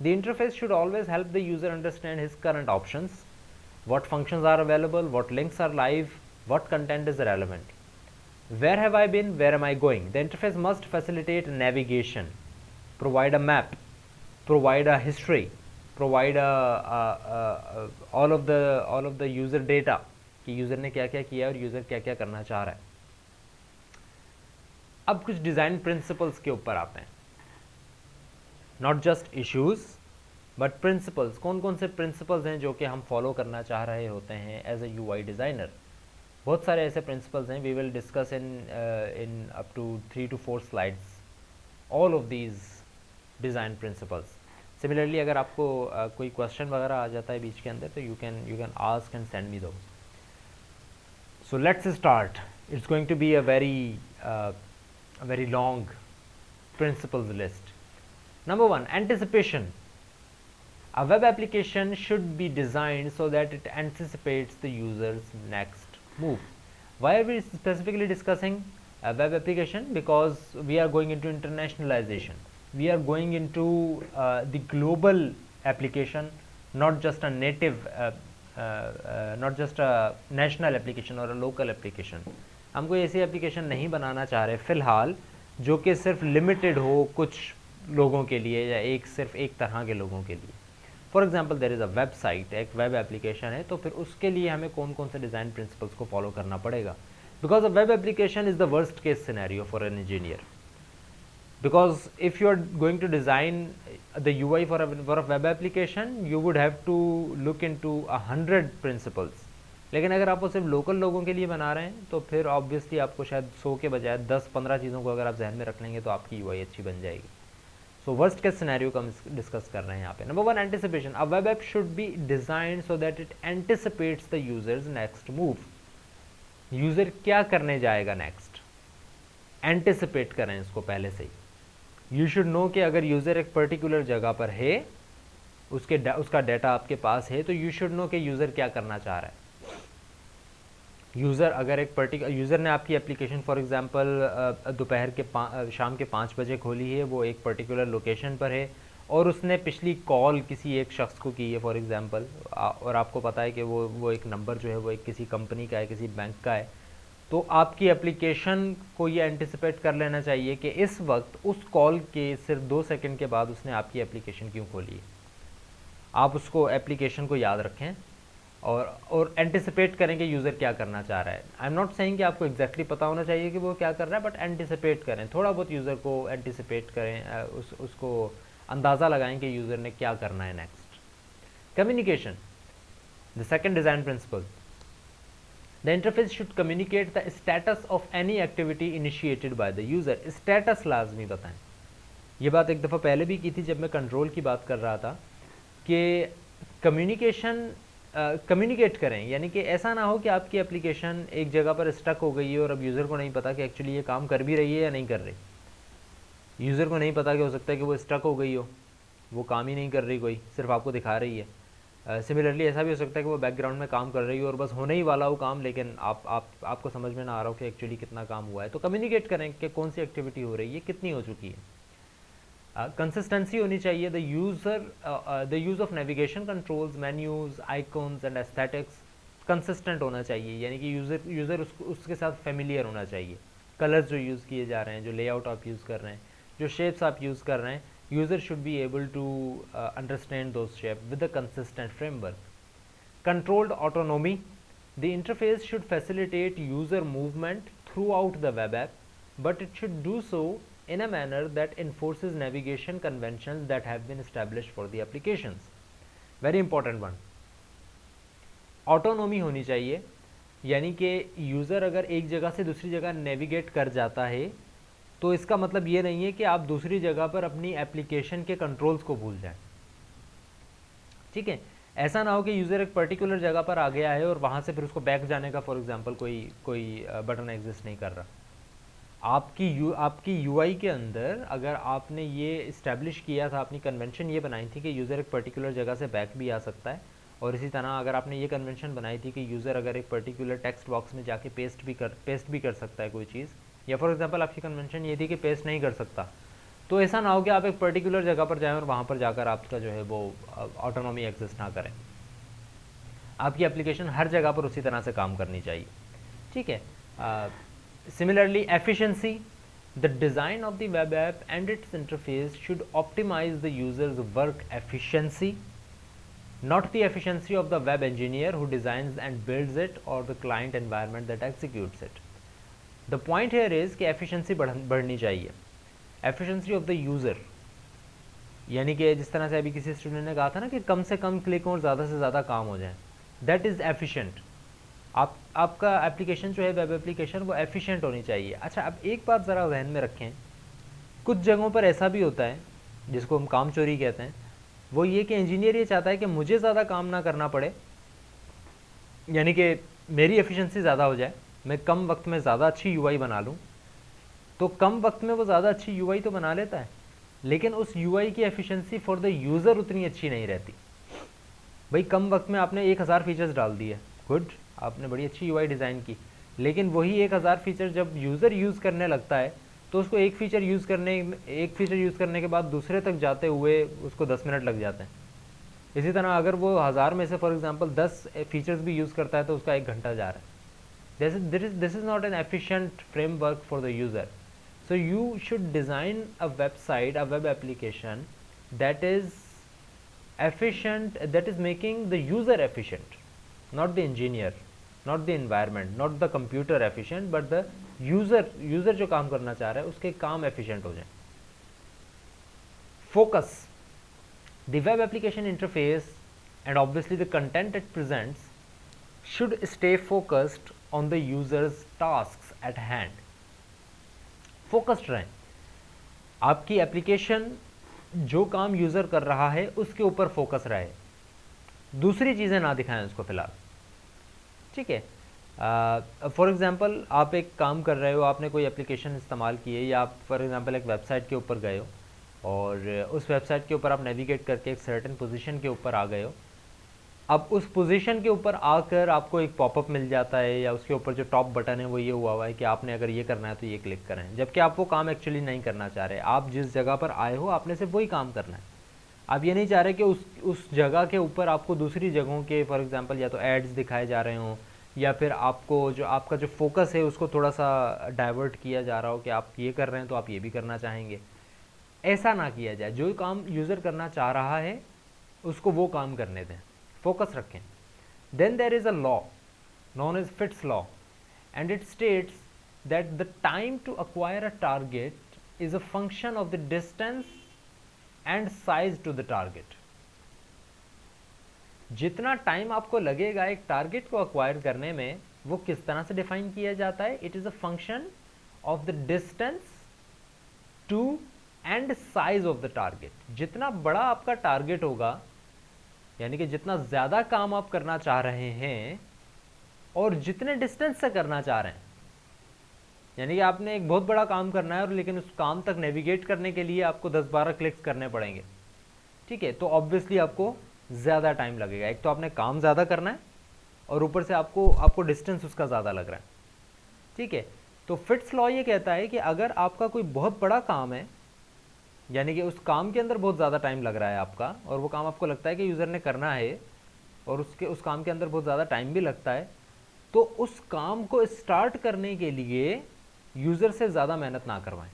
Speaker 1: The interface should always help the user understand his current options, what functions are available, what links are live, what content is relevant. Where have I been? Where am I going? The interface must facilitate navigation. provide a map, provide a history, provide all of the user data कि user ने क्या क्या किया और user क्या क्या करना चाह रहा है। अब कुछ डिज़ाइन प्रिंसिपल्स के ऊपर आते हैं, not just issues but principles. कौन कौन से प्रिंसिपल्स हैं जो कि हम फॉलो करना चाह रहे होते हैं एज ए UI डिज़ाइनर। बहुत सारे ऐसे प्रिंसिपल्स हैं, we will discuss in up to 3 to 4 slides all of these design principles. Similarly अगर आपको कोई क्वेश्चन वगैरह आ जाता है बीच के अंदर तो you can ask and send me those. So let's start. It's going to be a very long principles list. Number 1, anticipation. A web application should be designed so that it anticipates the user's next move. Why are we specifically discussing a web application? Because we are going into internationalization. We are going into the global application, not just a native, not just a national application or a local application. हम कोई ऐसी application नहीं बनाना चाह रहे फ़िलहाल जो कि सिर्फ लिमिटेड हो कुछ लोगों के लिए या सिर्फ एक तरह के लोगों के लिए। For example there is a website, एक वेब एप्लीकेशन है, तो फिर उसके लिए हमें कौन कौन से डिज़ाइन प्रिंसिपल्स को फॉलो करना पड़ेगा। Because a web application is the worst case scenario for an engineer, because if you are going to design the UI for a web application, you would have to look into 100 principles. लेकिन अगर आप वो सिर्फ local लोगों के लिए बना रहे हैं तो फिर ऑब्वियसली आपको शायद 100 के बजाय 10-15 चीज़ों को अगर आप जहन में रख लेंगे तो आपकी UI अच्छी बन जाएगी। सो वर्स्ट केस सिनेरियो का हम डिस्कस कर रहे हैं यहाँ पे। Number 1, anticipation. A web app should be designed so that it anticipates the users next move. User क्या करने जाएगा नेक्स्ट, एंटिसिपेट करें इसको पहले से ही। यू शुड नो कि अगर यूज़र एक पर्टिकुलर जगह पर है, उसका डाटा आपके पास है, तो यू शुड नो कि यूज़र क्या करना चाह रहा है। यूज़र अगर एक पर्टिकुलर यूज़र ने आपकी एप्लीकेशन फॉर एग्जांपल दोपहर के शाम के 5 बजे खोली है, वो एक पर्टिकुलर लोकेशन पर है और उसने पिछली कॉल किसी एक शख्स को की है फॉर एग्जांपल, और आपको पता है कि वो एक नंबर जो है वो एक किसी कंपनी का है, किसी बैंक का है, तो आपकी एप्लीकेशन को ये एंटिसिपेट कर लेना चाहिए कि इस वक्त उस कॉल के सिर्फ 2 सेकंड के बाद उसने आपकी एप्लीकेशन क्यों खोली है। आप उसको एप्लीकेशन को याद रखें और एंटिसिपेट करें कि यूज़र क्या करना चाह रहा है। आई एम नॉट सेइंग कि आपको एग्जैक्टली पता होना चाहिए कि वो क्या कर रहा है, बट एंटिसिपेट करें, थोड़ा बहुत यूज़र को एंटिसिपेट करें, उसको अंदाज़ा लगाएं कि यूज़र ने क्या करना है next. Communication, the second design principle. The interface should communicate the status of any activity initiated by the user. Status लाजमी बताएं। ये बात एक दफ़ा पहले भी की थी जब मैं कंट्रोल की बात कर रहा था कि कम्युनिकेशन कम्युनिकेट करें, यानी कि ऐसा ना हो कि आपकी एप्लीकेशन एक जगह पर स्टक हो गई है और अब यूज़र को नहीं पता कि एक्चुअली ये काम कर भी रही है या नहीं कर रही। यूज़र को नहीं पता कि हो सकता है कि वो स्टक हो गई हो, वो काम ही नहीं कर रही, कोई सिर्फ आपको दिखा रही है। सिमिलरली ऐसा भी हो सकता है कि वो बैकग्राउंड में काम कर रही हो और बस होने ही वाला हो काम, लेकिन आपको समझ में ना आ रहा हो कि एक्चुअली कितना काम हुआ है। तो कम्युनिकेट करें कि कौन सी एक्टिविटी हो रही है, कितनी हो चुकी है। कंसिस्टेंसी होनी चाहिए। The use of navigation controls, menus, icons and aesthetics consistent होना चाहिए, यानी कि यूज़र उसके साथ फेमिलियर होना चाहिए। कलर्स जो यूज़ किए जा रहे हैं, जो लेआउट आप यूज़ कर रहे हैं, जो शेप्स आप यूज़ कर रहे हैं, user should be able to understand those shape with a consistent framework. Controlled autonomy. The interface should facilitate user movement throughout the web app, but it should do so in a manner that enforces navigation conventions that have been established for the applications. Very important one. Autonomy होनी चाहिए, यानी कि user अगर एक जगह से दूसरी जगह नेविगेट कर जाता है तो इसका मतलब ये नहीं है कि आप दूसरी जगह पर अपनी एप्लीकेशन के कंट्रोल्स को भूल जाएं। ठीक है, ऐसा ना हो कि यूज़र एक पर्टिकुलर जगह पर आ गया है और वहाँ से फिर उसको बैक जाने का फॉर एग्जांपल कोई बटन एग्जिस्ट नहीं कर रहा। आपकी UI के अंदर अगर आपने ये इस्टेब्लिश किया था, अपनी कन्वेंशन ये बनाई थी कि यूज़र एक पर्टिकुलर जगह से बैक भी आ सकता है, और इसी तरह अगर आपने ये कन्वेंशन बनाई थी कि यूज़र अगर एक पर्टिकुलर टेक्स्ट बॉक्स में जाके पेस्ट भी कर सकता है कोई चीज़, या फॉर एग्जांपल आपकी कन्वेंशन ये थी कि पेस्ट नहीं कर सकता, तो ऐसा ना हो कि आप एक पर्टिकुलर जगह पर जाएँ और वहाँ पर जाकर आपका जो है वो ऑटोनॉमी एग्जिस्ट ना करें। आपकी एप्लीकेशन हर जगह पर उसी तरह से काम करनी चाहिए। ठीक है। Similarly efficiency, The design of the web app and its interface should optimize the user's work efficiency, not the efficiency of the web engineer who designs and builds it or the client environment that executes it. The point here is कि efficiency बढ़नी चाहिए, efficiency of the user, यानी कि जिस तरह से अभी किसी स्टूडेंट ने कहा था ना कि कम से कम क्लिक और ज़्यादा से ज़्यादा काम हो जाए, दैट इज़ एफिशिएंट। आपका एप्लीकेशन जो है वेब एप्लीकेशन वो एफिशिएंट होनी चाहिए। अच्छा, अब एक बात ज़रा ध्यान में रखें, कुछ जगहों पर ऐसा भी होता है जिसको हम काम चोरी कहते हैं, वो ये कि इंजीनियर ये चाहता है कि मुझे ज़्यादा काम ना करना पड़े, यानी कि मेरी एफिशिएंसी ज़्यादा हो जाए, मैं कम वक्त में ज़्यादा अच्छी यूआई बना लूँ। तो कम वक्त में वो ज़्यादा अच्छी यूआई तो बना लेता है, लेकिन उस यूआई की एफिशिएंसी फॉर द यूज़र उतनी अच्छी नहीं रहती। भाई कम वक्त में आपने 1000 फीचर्स डाल दिए, गुड, आपने बड़ी अच्छी यूआई डिज़ाइन की, लेकिन वही 1000 फीचर जब यूज़र यूज़ करने लगता है तो उसको एक फ़ीचर यूज़ करने के बाद दूसरे तक जाते हुए उसको 10 मिनट लग जाते हैं। इसी तरह अगर वो 1000 में से फॉर एग्जांपल 10 फीचर्स भी यूज़ करता है तो उसका 1 घंटा जा रहा है। This is not an efficient framework for the user. So you should design a website, a web application that is efficient, that is making the user efficient, not the engineer, not the environment, not the computer efficient, but the user जो काम करना चाह रहा है उसके काम efficient हो जाए। Focus. The web application interface and obviously the content it presents should stay focused on the user's tasks at hand. Focused रहें, आपकी एप्लीकेशन जो काम यूज़र कर रहा है उसके ऊपर फोकस रहे, दूसरी चीज़ें ना दिखाएं उसको फ़िलहाल, ठीक है। फॉर एग्ज़ाम्पल आप एक काम कर रहे हो, आपने कोई एप्लीकेशन इस्तेमाल की है, या आप फॉर एग्ज़ाम्पल एक वेबसाइट के ऊपर गए हो और उस वेबसाइट के ऊपर आप नेविगेट करके एक सर्टेन पोजीशन के ऊपर आ गए हो। अब उस पोजीशन के ऊपर आकर आपको एक पॉपअप मिल जाता है, या उसके ऊपर जो टॉप बटन है वो ये हुआ है कि आपने अगर ये करना है तो ये क्लिक करें, जबकि आप वो काम एक्चुअली नहीं करना चाह रहे। आप जिस जगह पर आए हो आपने सिर्फ वही काम करना है, आप ये नहीं चाह रहे कि उस जगह के ऊपर आपको दूसरी जगहों के फॉर एग्जांपल या तो एड्स दिखाए जा रहे हों, या फिर आपको जो आपका जो फोकस है उसको थोड़ा सा डाइवर्ट किया जा रहा हो कि आप ये कर रहे हैं तो आप ये भी करना चाहेंगे। ऐसा ना किया जाए, जो काम यूज़र करना चाह रहा है उसको वो काम करने दें, फोकस रखें। Then there is a law known as Fitts law, and it states that the time to acquire a target is a function of the distance and size to the target. जितना time आपको लगेगा एक target को acquire करने में, वो किस तरह से डिफाइन किया जाता है? It is a function of the distance to and size of the target. जितना बड़ा आपका टारगेट होगा, यानी कि जितना ज़्यादा काम आप करना चाह रहे हैं और जितने डिस्टेंस से करना चाह रहे हैं, यानी कि आपने एक बहुत बड़ा काम करना है और लेकिन उस काम तक नेविगेट करने के लिए आपको 10-12 क्लिक्स करने पड़ेंगे, ठीक है, तो ऑब्वियसली आपको ज़्यादा टाइम लगेगा। एक तो आपने काम ज़्यादा करना है और ऊपर से आपको डिस्टेंस उसका ज़्यादा लग रहा है, ठीक है। तो फिट्स लॉ ये कहता है कि अगर आपका कोई बहुत बड़ा काम है, यानी कि उस काम के अंदर बहुत ज़्यादा टाइम लग रहा है आपका, और वो काम आपको लगता है कि यूज़र ने करना है और उस काम के अंदर बहुत ज़्यादा टाइम भी लगता है, तो उस काम को स्टार्ट करने के लिए यूज़र से ज़्यादा मेहनत ना करवाएं।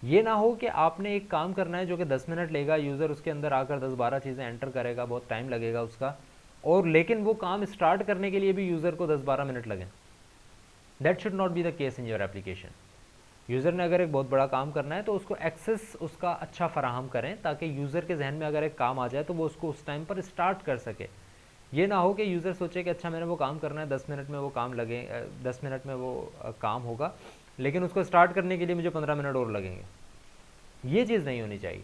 Speaker 1: ये ना हो कि आपने एक काम करना है जो कि 10 मिनट लेगा, यूज़र उसके अंदर आकर 10-12 चीज़ें एंटर करेगा, बहुत टाइम लगेगा उसका, और लेकिन वो काम स्टार्ट करने के लिए भी यूज़र को 10-12 मिनट लगें। That should not be the case in your application. User ने अगर एक बहुत बड़ा काम करना है तो उसको एक्सेस उसका अच्छा फराहम करें, ताकि यूज़र के जहन में अगर एक काम आ जाए तो वो उसको उस टाइम पर स्टार्ट कर सके। ये ना हो कि यूज़र सोचे कि अच्छा मैंने वो काम करना है, 10 मिनट में वो काम लगे, 10 मिनट में वो काम होगा, लेकिन उसको स्टार्ट करने के लिए मुझे 15 मिनट और लगेंगे। ये चीज़ नहीं होनी चाहिए।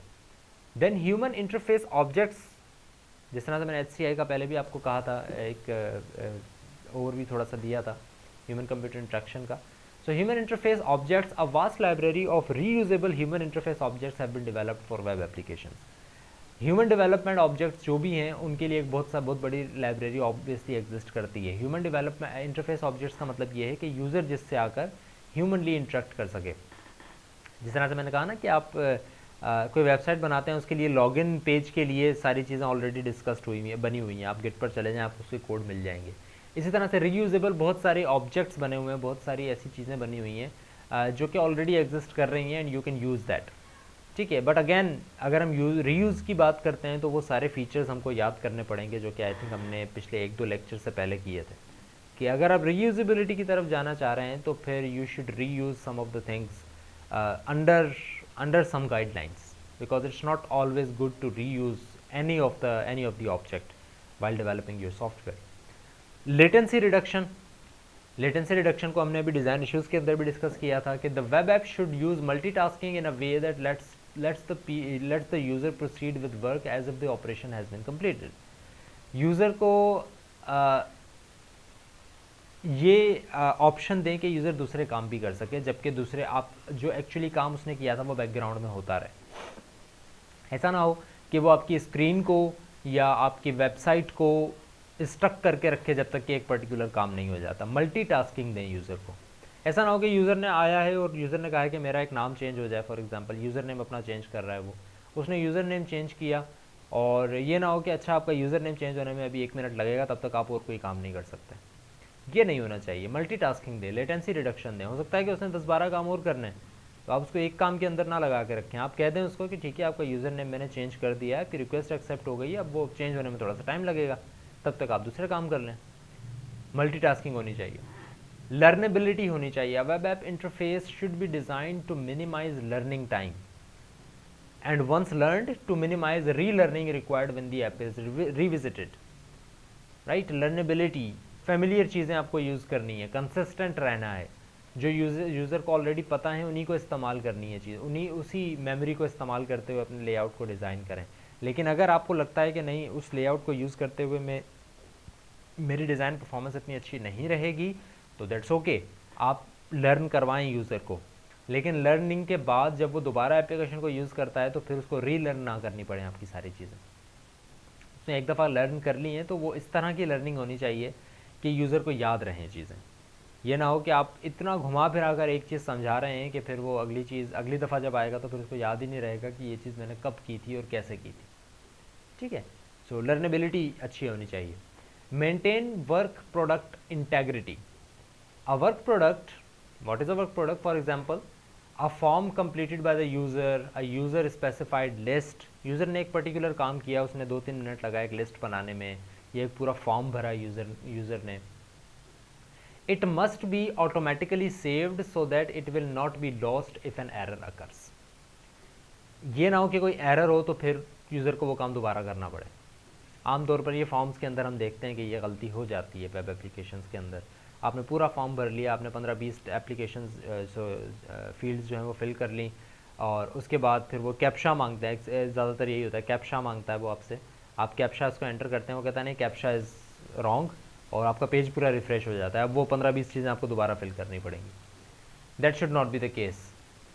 Speaker 1: देन ह्यूमन इंटरफेस ऑब्जेक्ट्स, जिस तरह से मैंने HCI का पहले भी आपको कहा था, एक और भी थोड़ा सा दिया था ह्यूमन कंप्यूटर इंटरेक्शन का। So human interface objects, a vast library of reusable human interface objects have been developed for web applications. Human development objects जो भी हैं उनके लिए एक बहुत बड़ी लाइब्रेरी ऑब्वियसली एग्जिस्ट करती है। ह्यूमन डेवलपमेंट इंटरफेस ऑब्जेक्ट्स का मतलब ये है कि यूज़र जिससे आकर ह्यूमनली इंटरेक्ट कर सके। जिस तरह से मैंने कहा ना कि आप कोई वेबसाइट बनाते हैं, उसके लिए लॉगिन पेज के लिए सारी चीज़ें ऑलरेडी डिस्कस्ड हुई हैं, बनी हुई हैं, आप गिट पर चले जाएँ, आप उसके कोड मिल जाएंगे। इसी तरह से रीयूजेबल बहुत सारे ऑब्जेक्ट्स बने हुए हैं, बहुत सारी ऐसी चीज़ें बनी हुई हैं जो कि ऑलरेडी एग्जिस्ट कर रही हैं and you can use that, ठीक है। बट अगेन अगर हम रीयूज़ की बात करते हैं तो वो सारे फीचर्स हमको याद करने पड़ेंगे, जो कि आई थिंक हमने पिछले 1-2 लेक्चर से पहले किए थे, कि अगर आप रीयूजेबिलिटी की तरफ जाना चाह रहे हैं तो फिर you should reuse some of the things under some guidelines, because it's not always good to reuse any of the object while developing your software. Latency reduction, latency reduction को हमने अभी डिज़ाइन इश्यूज़ के अंदर भी discuss किया था कि the web app should use multitasking in a way that lets the user proceed with work as if the operation has been completed. User को ये ऑप्शन दें कि यूज़र दूसरे काम भी कर सके, जबकि दूसरे आप जो एक्चुअली काम उसने किया था वो बैकग्राउंड में होता रहे। ऐसा ना हो कि वो आपकी स्क्रीन को या आपकी वेबसाइट को स्टक करके रखे जब तक कि एक पर्टिकुलर काम नहीं हो जाता। मल्टीटास्किंग दें यूज़र को। ऐसा ना हो कि यूज़र ने आया है और यूज़र ने कहा है कि मेरा एक नाम चेंज हो जाए, फॉर एग्जांपल यूज़र नेम अपना चेंज कर रहा है, वो उसने यूज़र नेम चेंज किया और ये ना हो कि अच्छा आपका यूज़र नेम चेंज होने में अभी 1 मिनट लगेगा, तब तक आप और कोई काम नहीं कर सकते। ये नहीं होना चाहिए। मल्टीटास्किंग दें, लेटेंसी रिडक्शन दें। हो सकता है कि उसने 10-12 काम और करने हैं, तो आप उसको एक काम के अंदर ना लगा के रखें। आप कह दें उसको कि ठीक है आपका यूज़र नेम मैंने चेंज कर दिया है, आपकी रिक्वेस्ट एक्सेप्ट हो गई है, अब वो चेंज होने में थोड़ा सा टाइम लगेगा, तब तक आप दूसरे काम कर लें। मल्टीटास्किंग होनी चाहिए। लर्नेबिलिटी होनी चाहिए। Web app interface should be design to minimise learning time and once learned to minimise relearning required when the app is revisited, right. Learnability, familiar चीज़ें आपको यूज़ करनी है, कंसिस्टेंट रहना है, जो यूज़र को ऑलरेडी पता है उन्हीं को इस्तेमाल करनी है चीज़, उसी मेमोरी को इस्तेमाल करते हुए अपने लेआउट को डिज़ाइन करें। लेकिन अगर आपको लगता है कि नहीं उस लेआउट को यूज़ करते हुए मेरी डिज़ाइन परफॉर्मेंस इतनी अच्छी नहीं रहेगी, तो दैट्स ओके, आप लर्न करवाएं यूज़र को। लेकिन लर्निंग के बाद जब वो दोबारा एप्लीकेशन को यूज़ करता है तो फिर उसको रीलर्न ना करनी पड़े आपकी सारी चीज़ें। उसने एक दफ़ा लर्न कर ली हैं तो वो इस तरह की लर्निंग होनी चाहिए कि यूज़र को याद रहें चीज़ें। ये ना हो कि आप इतना घुमा फिरा कर एक चीज़ समझा रहे हैं कि फिर वो अगली दफ़ा जब आएगा तो फिर उसको याद ही नहीं रहेगा कि ये चीज़ मैंने कब की थी और कैसे की थी, ठीक है। सो लर्नेबिलिटी अच्छी होनी चाहिए। Maintain work product integrity. A work product, what is a work product? For example a form completed by the user, a user specified list. User ने एक पर्टिकुलर काम किया, उसने 2-3 मिनट लगाए एक लिस्ट बनाने में, ये एक पूरा फॉर्म भरा यूज़र ने। It must be automatically saved so that it will not be lost if an error occurs. ये ना हो कि कोई एरर हो तो फिर यूज़र को वो काम दोबारा करना पड़े। आमतौर पर ये फॉर्म्स के अंदर हम देखते हैं कि ये गलती हो जाती है वेब एप्लीकेशंस के अंदर। आपने पूरा फॉर्म भर लिया, आपने 15-20 एप्लीकेशन फील्ड्स जो हैं वो फिल कर ली और उसके बाद फिर वो कैप्शा मांगता है, ज़्यादातर यही होता है, कैप्शा मांगता है वो आपसे। आप कैप्शा उसको एंटर करते हैं, वो कहता है नहीं कैप्शा इज़ रॉन्ग, और आपका पेज पूरा रिफ़्रेश हो जाता है। अब वो 15-20 चीज़ें आपको दोबारा फिल करनी पड़ेंगी। That should not be the case.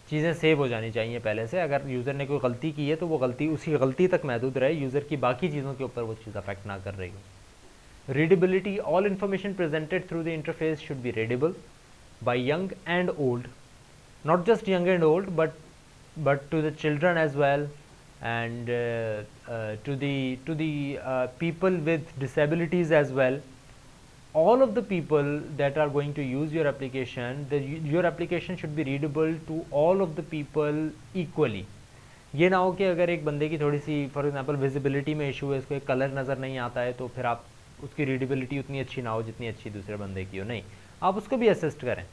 Speaker 1: चीज़ें सेव हो जानी चाहिए पहले से। अगर यूज़र ने कोई गलती की है तो वो गलती उसी गलती तक महदूद रहे, यूज़र की बाकी चीज़ों के ऊपर वो चीज़ अफेक्ट ना कर रही हो। Readability, all information presented through the interface should be readable by young and old, not just young and old but to the children as well and to the people with disabilities as well. All of the people that are going to use your application, your application should be readable to all of the people equally. ये ना हो कि अगर एक बंदे की थोड़ी सी for example visibility में इशू है, उसको एक कलर नज़र नहीं आता है, तो फिर आप उसकी रीडेबिलिटी उतनी अच्छी ना हो जितनी अच्छी दूसरे बंदे की हो। नहीं, आप उसको भी असिस्ट करें,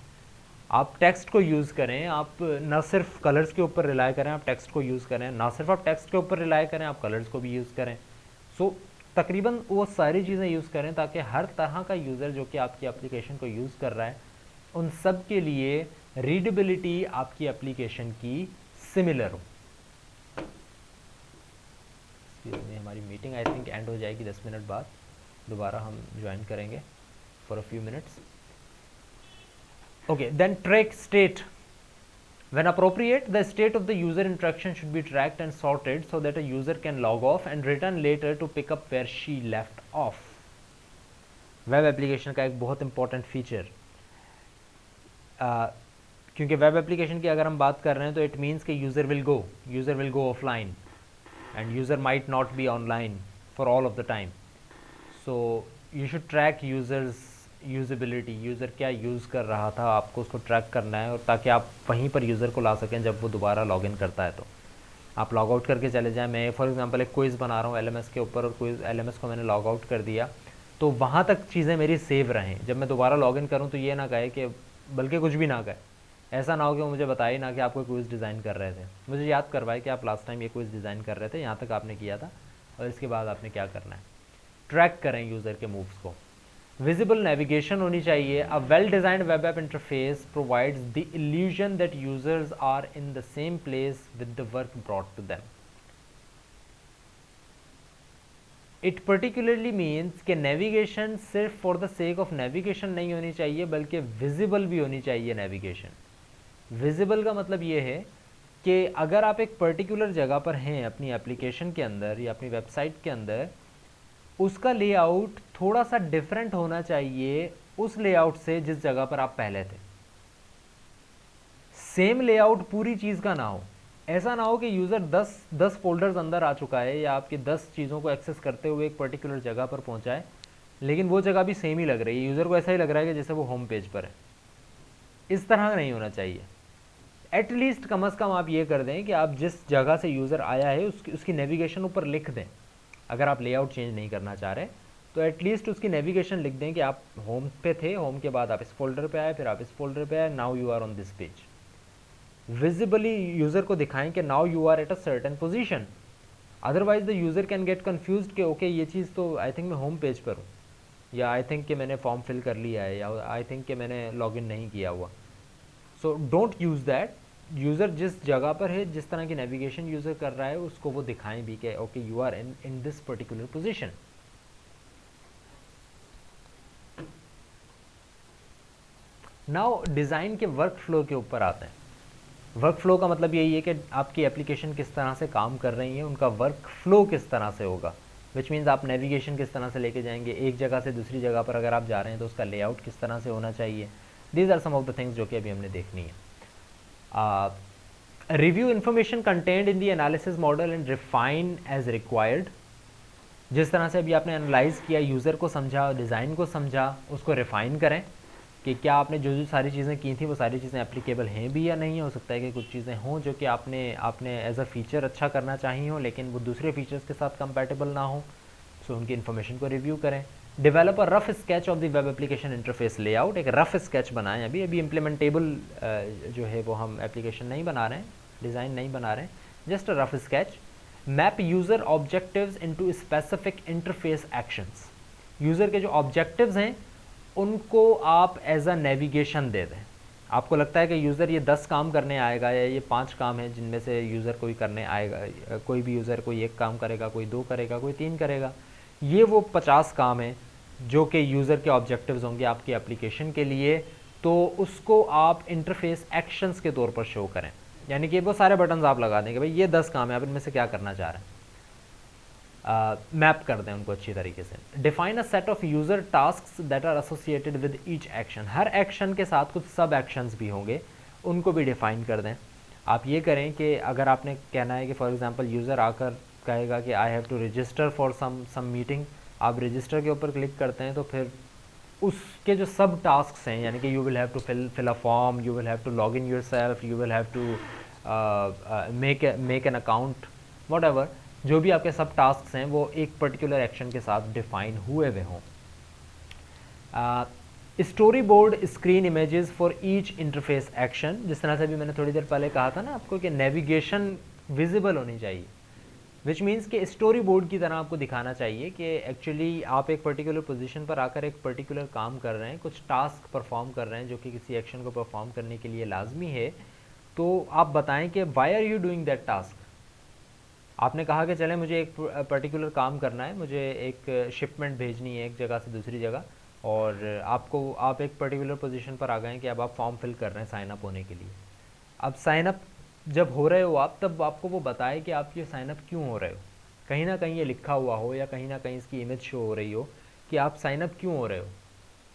Speaker 1: आप टेक्स्ट को यूज़ करें, आप ना सिर्फ कलर्स के ऊपर रिलाई करें, आप टेक्स्ट को यूज़ करें, ना सिर्फ आप टेक्स्ट के ऊपर रिलाई करें, आप कलर्स को भी यूज़ करें। सो तकरीबन वो सारी चीज़ें यूज़ करें ताकि हर तरह का यूज़र जो कि आपकी एप्लीकेशन को यूज़ कर रहा है, उन सब के लिए रीडेबिलिटी आपकी एप्लीकेशन की सिमिलर हो। हमारी मीटिंग आई थिंक एंड हो जाएगी 10 मिनट बाद, दोबारा हम ज्वाइन करेंगे for a few minutes. Okay, then track state. When appropriate, the state of the user interaction should be tracked and sorted so that a user can log off and return later to pick up where she left off. Web application का एक बहुत important feature, क्योंकि web application की अगर हम बात कर रहे हैं तो इट मीन्स कि user will go offline and user might not be online for all of the time. So you should track users usability, user क्या यूज़ कर रहा था, आपको उसको ट्रैक करना है, और ताकि आप वहीं पर यूज़र को ला सकें जब वो दोबारा लॉगिन करता है। तो आप लॉग आउट करके चले जाएं। मैं फॉर एग्जांपल एक क्विज़ बना रहा हूँ एलएमएस के ऊपर, और क्विज़ एलएमएस को मैंने लॉग आउट कर दिया, तो वहाँ तक चीज़ें मेरी सेव रहें। जब मैं दोबारा लॉगिन करूँ तो ये ना कहे कि, बल्कि कुछ भी ना कहे, ऐसा ना हो कि वो मुझे बताए ना कि आप कोई क्विज़ डिज़ाइन कर रहे थे, मुझे याद करवाए कि आप लास्ट टाइम ये क्विज़ डिज़ाइन कर रहे थे, यहाँ तक आपने किया था, और इसके बाद आपने क्या करना है। ट्रैक करें यूज़र के मूव्स को। विजिबल नेविगेशन होनी चाहिए। A well designed web app interface provides the illusion that users are in the same place with the work brought to them. It particularly means कि नेविगेशन सिर्फ for the sake of navigation नहीं होनी चाहिए, बल्कि visible भी होनी चाहिए navigation. Visible का मतलब ये है कि अगर आप एक पर्टिकुलर जगह पर हैं अपनी एप्लीकेशन के अंदर या अपनी वेबसाइट के अंदर, उसका लेआउट थोड़ा सा डिफरेंट होना चाहिए उस लेआउट से जिस जगह पर आप पहले थे। सेम लेआउट पूरी चीज़ का ना हो। ऐसा ना हो कि यूज़र 10 फोल्डर्स अंदर आ चुका है या आपकी 10 चीज़ों को एक्सेस करते हुए एक पर्टिकुलर जगह पर पहुंचा है, लेकिन वो जगह भी सेम ही लग रही है, यूज़र को ऐसा ही लग रहा है कि जैसे वो होम पेज पर है। इस तरह नहीं होना चाहिए। एटलीस्ट कम अज़ कम आप ये कर दें कि आप जिस जगह से यूज़र आया है उसकी नेविगेशन ऊपर लिख दें। अगर आप लेआउट चेंज नहीं करना चाह रहे तो एटलीस्ट उसकी नेविगेशन लिख दें कि आप होम पे थे, होम के बाद आप इस फोल्डर पे आए, फिर आप इस फोल्डर पे आए, now you are on this page. Visibly user को दिखाएं कि now you are at a certain position. Otherwise the user can get confused कि ओके ये चीज़ तो आई थिंक मैं होम पेज पर हूँ, या आई थिंक कि मैंने फॉर्म फिल कर लिया है, या आई थिंक कि मैंने लॉगिन नहीं किया हुआ। So don't use that. User जिस जगह पर है, जिस तरह की नेविगेशन यूज़र कर रहा है, उसको वो दिखाएं भी कि okay you are in this particular position. Now design के वर्क फ्लो के ऊपर आते हैं। वर्क फ्लो का मतलब यही है कि आपकी एप्लीकेशन किस तरह से काम कर रही है, उनका वर्क फ्लो किस तरह से होगा, विच मीन्स आप नेविगेशन किस तरह से लेके जाएंगे, एक जगह से दूसरी जगह पर अगर आप जा रहे हैं तो उसका लेआउट किस तरह से होना चाहिए। These are some of the things जो कि अभी हमने देखनी है। Review information content in the analysis model and refine as required. जिस तरह से अभी आपने एनालाइज किया, यूज़र को समझा, डिज़ाइन को समझा, उसको रिफ़ाइन करें कि क्या आपने जो जो सारी चीज़ें की थी वो सारी चीज़ें एप्लीकेबल हैं भी या नहीं। हो सकता है कि कुछ चीज़ें हों जो कि आपने एज अ फ़ीचर अच्छा करना चाहिए हो, लेकिन वो दूसरे फीचर्स के साथ कंपैटिबल ना हो, सो उनकी इन्फॉर्मेशन को रिव्यू करें। Develop a rough sketch of the web application interface layout. एक रफ स्केच बनाएं। अभी इम्प्लीमेंटेबल जो है वो हम एप्लीकेशन नहीं बना रहे हैं, डिज़ाइन नहीं बना रहे हैं, just a rough sketch. Map user objectives into specific interface actions. User के जो ऑब्जेक्टिव्स हैं उनको आप एज अ नेविगेशन दे दें। आपको लगता है कि यूज़र ये 10 काम करने आएगा या ये 5 काम है जिनमें से यूज़र कोई करने आएगा, कोई भी यूज़र कोई एक काम करेगा, कोई 2 करेगा, कोई 3 करेगा, ये वो 50 काम हैं जो कि यूज़र के ऑब्जेक्टिव्स होंगे आपकी एप्लीकेशन के लिए, तो उसको आप इंटरफेस एक्शंस के तौर पर शो करें। यानी कि वो सारे बटन्स आप लगा दें कि भाई ये 10 काम है, आप इनमें से क्या करना चाह रहे हैं, मैप कर दें उनको अच्छी तरीके से। Define a set of user tasks that are associated with each action. हर एक्शन के साथ कुछ सब एक्शंस भी होंगे, उनको भी डिफाइन कर दें। आप ये करें कि अगर आपने कहना है कि फॉर एग्जांपल यूज़र आकर कहेगा कि I have to register for some meeting, आप रजिस्टर के ऊपर क्लिक करते हैं तो फिर उसके जो सब टास्क हैं, यानी कि you will have to fill a form, you will have to log in yourself, you will have to make an account, whatever, जो भी आपके सब टास्क हैं वो एक पर्टिकुलर एक्शन के साथ डिफाइन हुए हों। Story board screen images for each interface action. जिस तरह से भी मैंने थोड़ी देर पहले कहा था ना आपको कि नेविगेशन विजिबल होनी चाहिए, विच मीन्स कि स्टोरी बोर्ड की तरह आपको दिखाना चाहिए कि एक्चुअली आप एक पर्टिकुलर पोजीशन पर आकर एक पर्टिकुलर काम कर रहे हैं, कुछ टास्क परफॉर्म कर रहे हैं जो कि किसी एक्शन को परफॉर्म करने के लिए लाजमी है। तो आप बताएं कि why are you doing that task. आपने कहा कि चले मुझे एक पर्टिकुलर काम करना है, मुझे एक शिपमेंट भेजनी है एक जगह से दूसरी जगह, और आप एक पर्टिकुलर पोजीशन पर आ गए कि अब आप फॉर्म फिल कर रहे हैं साइन अप होने के लिए। अब साइन अप जब हो रहे हो आप, तब आपको वो बताए कि आप ये साइन अप क्यों हो रहे हो। कहीं ना कहीं ये लिखा हुआ हो या कहीं ना कहीं इसकी इमेज शो हो रही हो कि आप साइन अप क्यों हो रहे हो।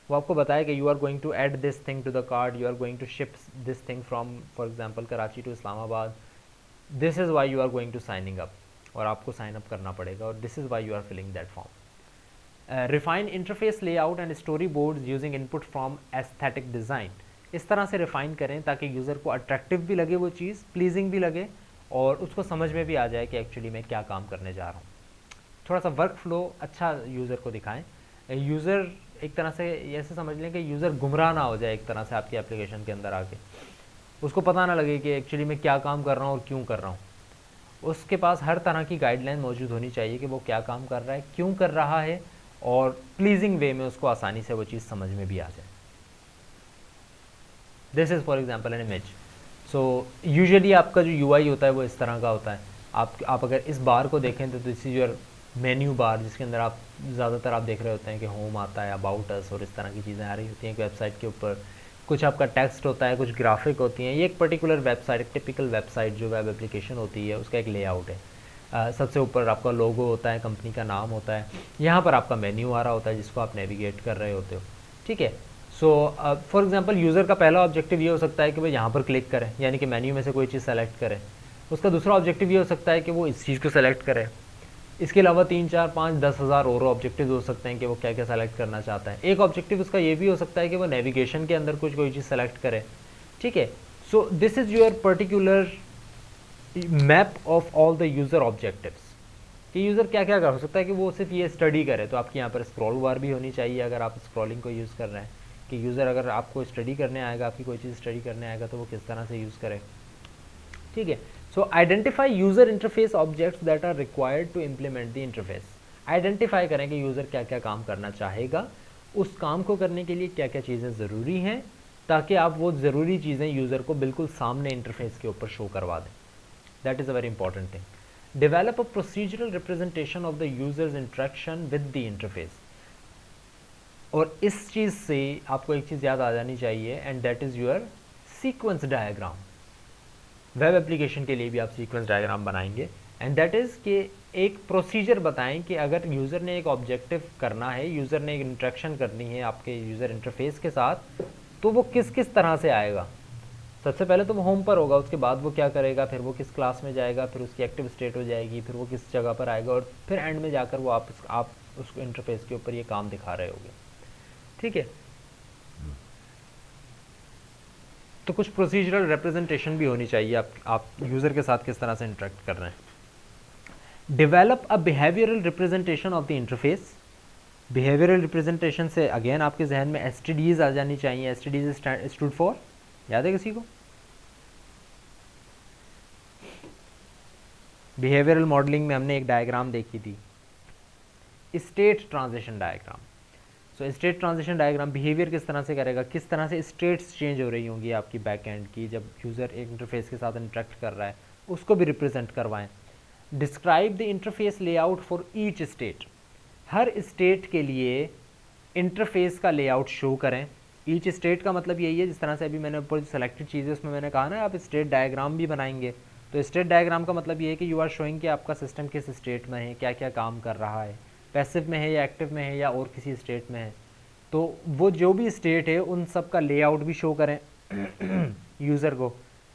Speaker 1: वो आपको बताया कि you are going to add this thing to the card, you are going to ship this thing from for example Karachi to Islamabad, this is why you are going to signing up, और आपको साइन अप करना पड़ेगा, और this is why you are filling that form. Refine interface layout and story boards using input from aesthetic design. इस तरह से refine करें ताकि यूज़र को अट्रैक्टिव भी लगे वो चीज़, प्लीजिंग भी लगे, और उसको समझ में भी आ जाए कि एक्चुअली मैं क्या काम करने जा रहा हूँ। थोड़ा सा वर्क फ्लो अच्छा यूज़र को दिखाएं। यूज़र एक तरह से ऐसे समझ लें कि यूज़र गुमराह ना हो जाए एक तरह से आपकी एप्लीकेशन के अंदर आके, उसको पता ना लगे कि एक्चुअली मैं क्या काम कर रहा हूँ और क्यों कर रहा हूँ। उसके पास हर तरह की गाइडलाइन मौजूद होनी चाहिए कि वो क्या काम कर रहा है, क्यों कर रहा है, और प्लीजिंग वे में उसको आसानी से वो चीज़ समझ में भी आ जाए। This is for example an image. So usually आपका जो यूआई होता है वो इस तरह का होता है। आप अगर इस बार को देखें तो this is your menu bar, जिसके अंदर आप ज़्यादातर आप देख रहे होते हैं कि होम आता है, अबाउट अस और इस तरह की चीज़ें आ रही होती हैं कि वेबसाइट के ऊपर कुछ आपका टेक्स्ट होता है, कुछ ग्राफिक होती हैं। ये एक पर्टिकुलर वेबसाइट, एक टिपिकल वेबसाइट जो वेब एप्लीकेशन होती है उसका एक लेआउट है। सबसे ऊपर आपका लोगो होता है, कंपनी का नाम होता है, यहाँ पर आपका मेन्यू आ रहा होता है जिसको आप नेविगेट कर रहे होते हो, ठीक है। सो फॉर एग्जांपल यूज़र का पहला ऑब्जेक्टिव ये हो सकता है कि वो यहाँ पर क्लिक करें, यानी कि मेन्यू में से कोई चीज़ सेलेक्ट करें। उसका दूसरा ऑब्जेक्टिव ये हो सकता है कि वो इस चीज़ को सेलेक्ट करें। इसके अलावा 3, 4, 5, 10,000 और ऑब्जेक्टिव हो सकते हैं कि वो क्या क्या सेलेक्ट करना चाहता है। एक ऑब्जेक्टिव उसका ये भी हो सकता है कि वो नेविगेशन के अंदर कुछ कोई चीज़ सेलेक्ट करे, ठीक है। सो this is your particular map of all the user objectives कि यूज़र क्या क्या कर सकता है कि वो सिर्फ ये स्टडी करे। तो आपकी यहाँ पर स्क्रॉल बार भी होनी चाहिए अगर आप स्क्रॉलिंग को यूज़ कर रहे हैं, कि यूज़र अगर आपको स्टडी करने आएगा, आपकी कोई चीज़ स्टडी करने आएगा तो वो किस तरह से यूज़ करे, ठीक है। सो identify user interface objects that are required to implement the interface. Identify करें कि यूज़र क्या क्या काम करना चाहेगा, उस काम को करने के लिए क्या क्या चीज़ें ज़रूरी हैं, ताकि आप वो ज़रूरी चीज़ें यूज़र को बिल्कुल सामने इंटरफेस के ऊपर शो करवा दें। That is a very important thing. Develop a procedural representation of the users interaction with the interface. और इस चीज़ से आपको एक चीज़ याद आ जानी चाहिए, and that is your sequence diagram. Web application के लिए भी आप सीक्वेंस डायग्राम बनाएंगे, एंड दैट इज़ कि एक प्रोसीजर बताएं कि अगर यूज़र ने एक ऑब्जेक्टिव करना है, यूज़र ने एक इंट्रैक्शन करनी है आपके यूज़र इंटरफेस के साथ, तो वो किस किस तरह से आएगा। सबसे पहले तो वो होम पर होगा, उसके बाद वो क्या करेगा, फिर वो किस क्लास में जाएगा, फिर उसकी एक्टिव स्टेट हो जाएगी, फिर वो किस जगह पर आएगा, और फिर एंड में जाकर वो आप उसको इंटरफेस के ऊपर ये काम दिखा रहे होगे, ठीक है। तो कुछ प्रोसीजरल रिप्रेजेंटेशन भी होनी चाहिए आप यूज़र के साथ किस तरह से इंटरेक्ट कर रहे हैं। Develop a behavioural representation of the interface. Behavioural representation से अगेन आपके जहन में एसटीडीज आ जानी चाहिए। एसटीडीज स्टूड फॉर, याद है किसी को? बिहेवियरल मॉडलिंग में हमने एक डायग्राम देखी थी, स्टेट ट्रांजिशन डायग्राम। सो स्टेट ट्रांजिशन डायग्राम बिहेवियर किस तरह से करेगा, किस तरह से स्टेट्स चेंज हो रही होंगी आपकी बैक एंड की जब यूज़र एक इंटरफेस के साथ इंटरेक्ट कर रहा है, उसको भी रिप्रेजेंट करवाएं। Describe the interface layout for each state. Her state के लिए इंटरफेस का लेआउट शो करें। ईच स्टेट का मतलब यही है, जिस तरह से अभी मैंने ऊपर सेलेक्टेड चीज़ें उसमें मैंने कहा ना आप स्टेट डायग्राम भी बनाएंगे, तो स्टेट डायग्राम का मतलब ये है कि यू आर शोइंग कि आपका सिस्टम किस स्टेट में है, क्या क्या काम कर रहा है, पैसिव में है या एक्टिव में है या और किसी स्टेट में है। तो वो जो भी स्टेट है उन सब का लेआउट भी शो करें यूज़र को,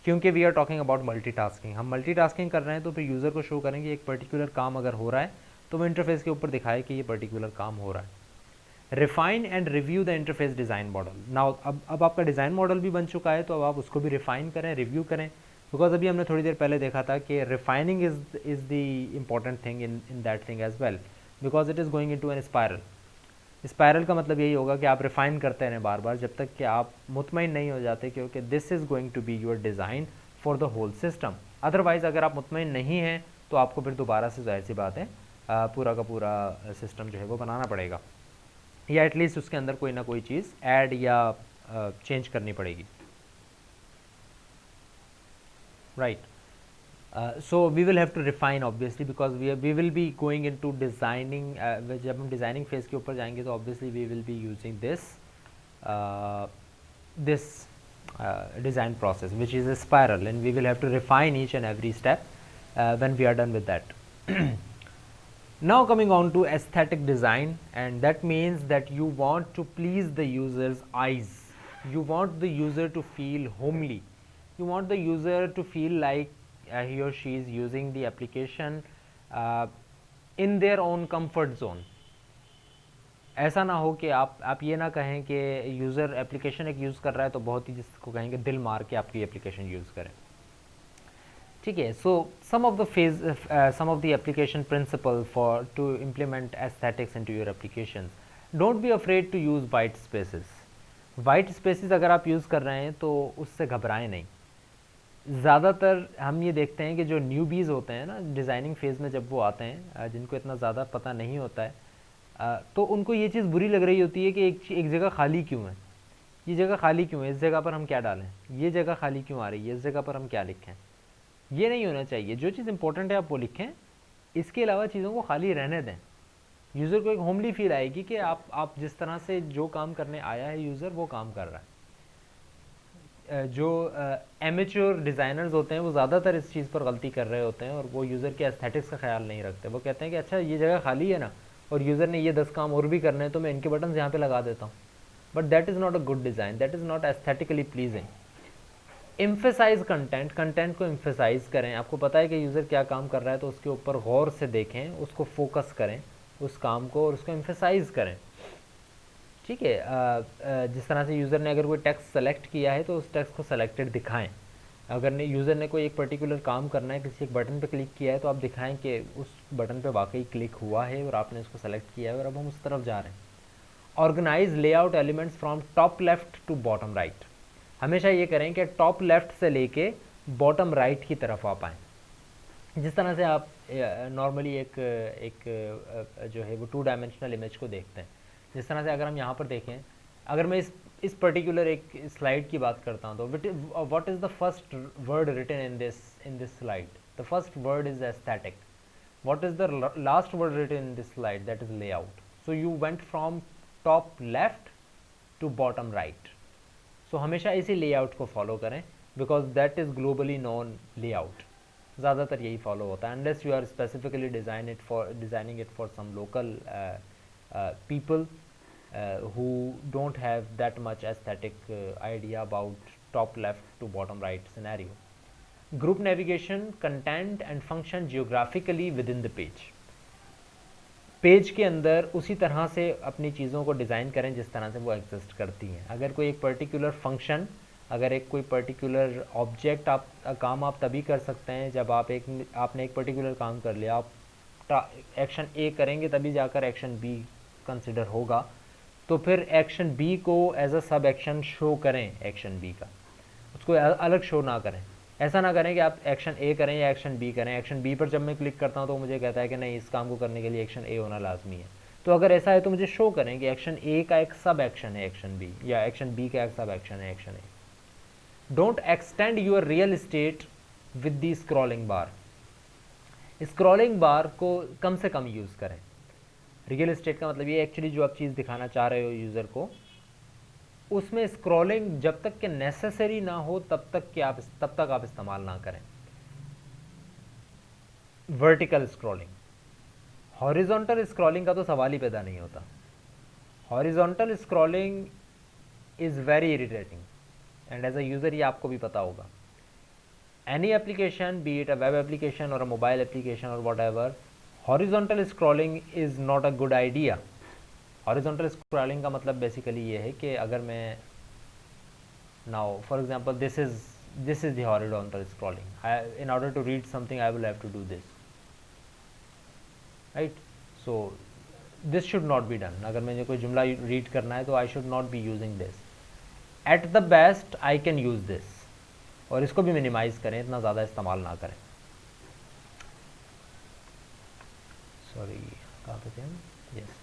Speaker 1: क्योंकि we are talking about multitasking. हम मल्टीटास्किंग कर रहे हैं तो फिर यूज़र को शो करेंगे एक पर्टिकुलर काम अगर हो रहा है तो वो इंटरफेस के ऊपर दिखाए कि ये पर्टिकुलर काम हो रहा है। Refine and review the interface design model. Now अब आपका डिज़ाइन मॉडल भी बन चुका है, तो अब आप उसको भी रिफाइन करें, रिव्यू करें, बिकॉज अभी हमने थोड़ी देर पहले देखा था कि refining is the important thing in that thing as well, because it is going in to an spiral. Spiral का मतलब यही होगा कि आप रिफाइन करते रहें बार बार जब तक कि आप मुतमईन नहीं हो जाते, क्योंकि this is going to be your design for the whole system. Otherwise अगर आप मुतमईन नहीं हैं तो आपको फिर दोबारा से जाहिर सी बात है पूरा का पूरा सिस्टम जो है वो बनाना पड़ेगा, या एटलीस्ट उसके अंदर कोई ना कोई चीज़ ऐड या चेंज करनी पड़ेगी, right. So we will have to refine obviously, because we will be going into designing। जब हम डिज़ाइनिंग फेज़ के ऊपर जाएंगे तो obviously we will be using this design process which is a spiral, and we will have to refine each and every step when we are done with that. Now coming on to aesthetic design, and that means that you want to please the user's eyes. You want the user to feel homely. You want the user to feel like he or she is using the application in their own comfort zone. ऐसा ना हो कि आप ये ना कहें कि user application एक यूज़ कर रहा है तो बहुत ही जिसको कहेंगे दिल मार के आपकी एप्लीकेशन यूज़ करें, ठीक है। सो some of the application principle for to implement aesthetics into your applications. Don't be afraid to use white spaces. White spaces अगर आप यूज़ कर रहे हैं तो उससे घबराएं नहीं। ज़्यादातर हम ये देखते हैं कि जो न्यूबीज़ होते हैं ना डिज़ाइनिंग फेज़ में, जब वो आते हैं जिनको इतना ज़्यादा पता नहीं होता है, तो उनको ये चीज़ बुरी लग रही होती है कि एक जगह खाली क्यों है, ये जगह खाली क्यों है, इस जगह पर हम क्या डालें, ये जगह खाली क्यों आ रही है, इस जगह पर हम क्या लिखें। ये नहीं होना चाहिए। जो चीज़ इंपॉर्टेंट है आप वो लिखें, इसके अलावा चीज़ों को खाली रहने दें। यूज़र को एक होमली फील आएगी कि आप जिस तरह से जो काम करने आया है यूज़र वो काम कर रहा है। जो एमेच्योर डिज़ाइनर्स होते हैं वो ज़्यादातर इस चीज़ पर गलती कर रहे होते हैं और वो यूज़र के एस्थेटिक्स का ख्याल नहीं रखते। वो कहते हैं कि अच्छा ये जगह खाली है ना और यूज़र ने ये 10 काम और भी करने हैं तो मैं इनके बटन यहाँ पे लगा देता हूँ। But that is not a good design, that is not aesthetically pleasing. Emphasize content, content को एम्फेसाइज करें। आपको पता है कि यूज़र क्या काम कर रहा है तो उसके ऊपर गौर से देखें, उसको फोकस करें उस काम को और उसको एम्फेसाइज करें, ठीक है। जिस तरह से यूज़र ने अगर कोई टेक्स्ट सेलेक्ट किया है तो उस टेक्स्ट को सेलेक्टेड दिखाएं। अगर यूज़र ने कोई एक पर्टिकुलर काम करना है, किसी एक बटन पर क्लिक किया है तो आप दिखाएं कि उस बटन पर वाकई क्लिक हुआ है और आपने उसको सेलेक्ट किया है और अब हम उस तरफ जा रहे हैं। Organize layout elements from top left to bottom right. हमेशा ये करें कि टॉप लेफ्ट से लेके बॉटम राइट की तरफ आप आएँ। जिस तरह से आप नॉर्मली एक जो है वो 2 डायमेंशनल इमेज को देखते हैं। जिस तरह से अगर हम यहाँ पर देखें, अगर मैं इस पर्टिकुलर एक स्लाइड की बात करता हूँ तो what is the first word written in this slide? The first word is aesthetic. What is the last word written in this slide? That is layout. So you went from top left to bottom right. So हमेशा इसी layout को follow करें because that is globally known layout. ज़्यादातर यही follow होता है unless you are specifically designing it for some local people who don't have that much aesthetic idea about top left to bottom right scenario. Group navigation, content and function geographically with in the page. Page के अंदर उसी तरह से अपनी चीज़ों को design करें जिस तरह से वो एग्जिस्ट करती हैं। अगर कोई एक पर्टिकुलर फंक्शन, अगर कोई पर्टिकुलर ऑब्जेक्ट काम आप तभी कर सकते हैं जब आपने एक पर्टिकुलर काम कर लिया, आप एक्शन ए करेंगे तभी जाकर एक्शन बी कंसिडर होगा, तो फिर एक्शन बी को एज अ सब एक्शन शो करें, एक्शन बी का उसको अलग शो ना करें। ऐसा ना करें कि आप एक्शन ए करें या एक्शन बी करें। एक्शन बी पर जब मैं क्लिक करता हूं तो मुझे कहता है कि नहीं, इस काम को करने के लिए एक्शन ए होना लाजमी है। तो अगर ऐसा है तो मुझे शो करें कि एक्शन ए का एक सब एक्शन है एक्शन बी, या एक्शन बी का एक सब एक्शन है action A. Don't extend your real estate with the scrolling bar. Scrolling bar को कम से कम यूज़ करें। रियल एस्टेट का मतलब ये एक्चुअली जो आप चीज़ दिखाना चाह रहे हो यूज़र को, उसमें स्क्रॉलिंग जब तक कि नेसेसरी ना हो तब तक आप इस्तेमाल ना करें। वर्टिकल स्क्रॉलिंग, हॉरिजॉन्टल स्क्रॉलिंग का तो सवाल ही पैदा नहीं होता। Horizontal scrolling is very irritating and as a user ये आपको भी पता होगा। Any application, be it a web application और अ मोबाइल एप्लीकेशन और whatever, horizontal scrolling is not a good idea. Horizontal scrolling का मतलब बेसिकली ये है कि अगर मैं now for example this is the horizontal scrolling, in order to read something I will have to do this, right? So this should not be done. अगर मुझे कोई जुमला रीड करना है तो I should not be using this. At the best I can use this, और इसको भी मिनिमाइज करें, इतना ज़्यादा इस्तेमाल ना करें। सॉरी, कहाँ पे थे हम? Yes.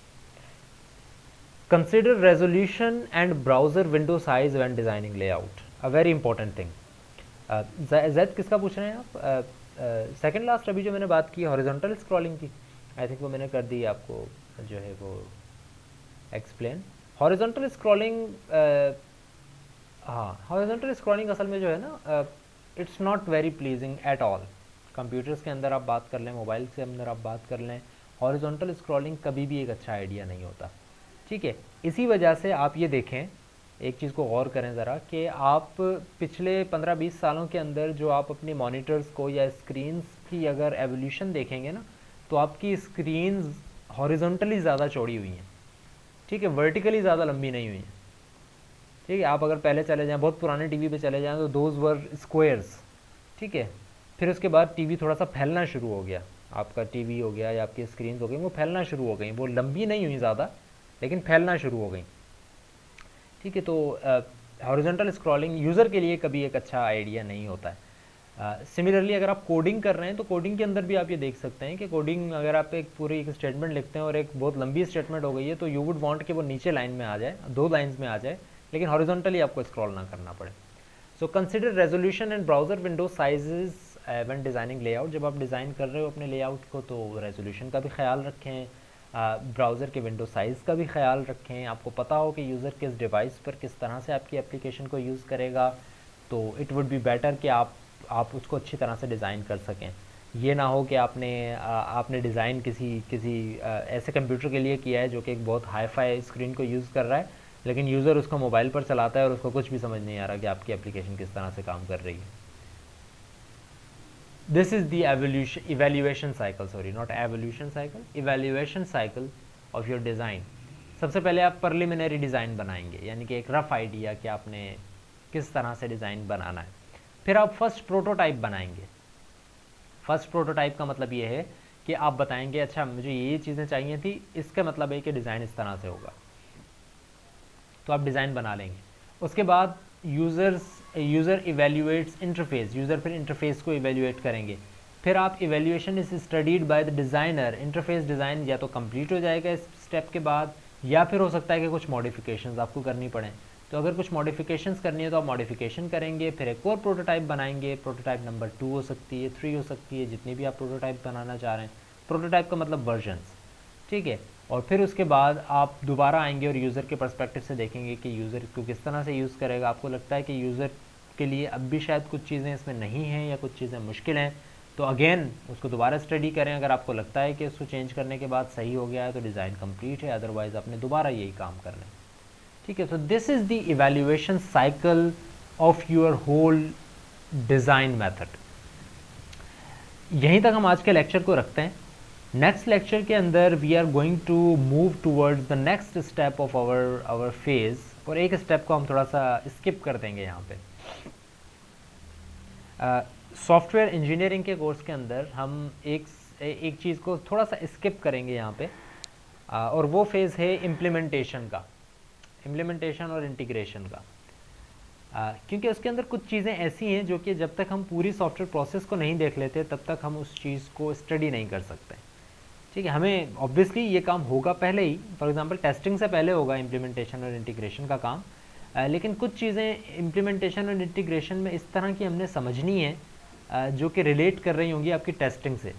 Speaker 1: Consider resolution and browser window size when designing layout. A very important thing. Zaid किसका पूछ रहे हैं आप? सेकंड लास्ट अभी जो मैंने बात की हॉरिजॉन्टल स्क्रॉलिंग की, आई थिंक वो मैंने कर दी आपको जो है वो एक्सप्लेन। हॉरिजॉन्टल स्क्रॉलिंग, हाँ, हॉरिजॉन्टल स्क्रॉलिंग असल में जो है ना, it's not very pleasing at all. Computers के अंदर आप बात कर लें, मोबाइल के अंदर आप बात कर लें, हॉरिजॉन्टल स्क्रॉलिंग कभी भी एक अच्छा आइडिया नहीं होता, ठीक है। इसी वजह से आप ये देखें, एक चीज़ को गौर करें ज़रा कि आप पिछले 15-20 सालों के अंदर जो आप अपनी मॉनिटर्स को या स्क्रीन्स की अगर एवोल्यूशन देखेंगे ना, तो आपकी स्क्रीन्स हॉरिजॉन्टली ज़्यादा चौड़ी हुई हैं, ठीक है, वर्टिकली ज़्यादा लंबी नहीं हुई हैं। ठीक है, आप अगर पहले चले जाएं, बहुत पुराने टीवी पे चले जाएं तो दोज वर स्क्वायर्स। ठीक है, फिर उसके बाद टीवी थोड़ा सा फैलना शुरू हो गया, आपका टीवी हो गया या आपकी स्क्रीन हो गई, वो फैलना शुरू हो गई, वो लंबी नहीं हुई ज़्यादा लेकिन फैलना शुरू हो गई। ठीक है, तो हॉरिजॉन्टल स्क्रॉलिंग यूज़र के लिए कभी एक अच्छा आइडिया नहीं होता है। सिमिलरली अगर आप कोडिंग कर रहे हैं तो कोडिंग के अंदर भी आप ये देख सकते हैं कि कोडिंग अगर आप एक पूरी एक स्टेटमेंट लिखते हैं और एक बहुत लंबी स्टेटमेंट हो गई है तो यू वुड वांट कि वो नीचे लाइन में आ जाए, 2 लाइन्स में आ जाए, लेकिन हॉरिजॉन्टली आपको स्क्रॉल ना करना पड़े। So consider resolution and browser window sizes when designing layout. जब आप डिज़ाइन कर रहे हो अपने लेआउट को तो रेजोल्यूशन का भी ख्याल रखें, ब्राउज़र के विंडो साइज़ का भी ख्याल रखें। आपको पता हो कि यूज़र किस डिवाइस पर किस तरह से आपकी एप्लीकेशन को यूज़ करेगा, तो इट वुड बी बेटर कि आप उसको अच्छी तरह से डिज़ाइन कर सकें। ये ना हो कि आपने डिज़ाइन किसी ऐसे कंप्यूटर के लिए किया है जो कि एक बहुत हाई फाई स्क्रीन को यूज़ कर रहा है, लेकिन यूज़र उसको मोबाइल पर चलाता है और उसको कुछ भी समझ नहीं आ रहा कि आपकी एप्लीकेशन किस तरह से काम कर रही है। This is the evaluation cycle, sorry, not evolution cycle, evaluation cycle of your design. सबसे पहले आप preliminary डिज़ाइन बनाएंगे, यानी कि एक रफ आइडिया कि आपने किस तरह से डिज़ाइन बनाना है। फिर आप फर्स्ट प्रोटोटाइप बनाएंगे। फर्स्ट प्रोटोटाइप का मतलब ये है कि आप बताएंगे अच्छा मुझे ये चीज़ें चाहिए थी, इसका मतलब है कि डिज़ाइन इस तरह से होगा, तो आप डिज़ाइन बना लेंगे। उसके बाद यूज़र इवेल्यूएट्स इंटरफेस, यूज़र फिर इंटरफेस को इवेल्यूएट करेंगे। फिर आप evaluation is studied by the designer. Interface design या तो कंप्लीट हो जाएगा इस स्टेप के बाद, या फिर हो सकता है कि कुछ मॉडिफिकेशंस आपको करनी पड़े। तो अगर कुछ मॉडिफिकेशंस करनी है तो आप मॉडिफिकेशन करेंगे, फिर एक और प्रोटोटाइप बनाएंगे। प्रोटोटाइप नंबर 2 हो सकती है, 3 हो सकती है, जितनी भी आप प्रोटोटाइप बनाना चाह रहे हैं। प्रोटोटाइप का मतलब वर्जन्स, ठीक है। और फिर उसके बाद आप दोबारा आएंगे और यूज़र के पर्सपेक्टिव से देखेंगे कि यूज़र को किस तरह से यूज़ करेगा। आपको लगता है कि यूज़र के लिए अब भी शायद कुछ चीज़ें इसमें नहीं हैं या कुछ चीज़ें मुश्किल हैं, तो अगेन उसको दोबारा स्टडी करें। अगर आपको लगता है कि उसको चेंज करने के बाद सही हो गया है तो डिज़ाइन कंप्लीट है, अदरवाइज़ आपने दोबारा यही काम करना है, ठीक है। तो this is the evaluation cycle of your whole design method. यहीं तक हम आज के लेक्चर को रखते हैं। नेक्स्ट लेक्चर के अंदर we are going to move towards the next step of our phase, और एक स्टेप को हम थोड़ा सा स्किप कर देंगे यहाँ पे। सॉफ्टवेयर इंजीनियरिंग के कोर्स के अंदर हम एक चीज़ को थोड़ा सा स्किप करेंगे यहाँ पे, और वो फेज़ है इम्प्लीमेंटेशन का, इम्प्लीमेंटेशन और इंटीग्रेशन का। क्योंकि उसके अंदर कुछ चीज़ें ऐसी हैं जो कि जब तक हम पूरी सॉफ्टवेयर प्रोसेस को नहीं देख लेते तब तक हम उस चीज़ को स्टडी नहीं कर सकते, ठीक है। हमें ऑब्वियसली ये काम होगा पहले ही, फॉर एग्जांपल टेस्टिंग से पहले होगा इम्प्लीमेंटेशन और इंटीग्रेशन का काम, लेकिन कुछ चीज़ें इम्प्लीमेंटेशन और इंटीग्रेशन में इस तरह की हमने समझनी है जो कि रिलेट कर रही होंगी आपकी टेस्टिंग से।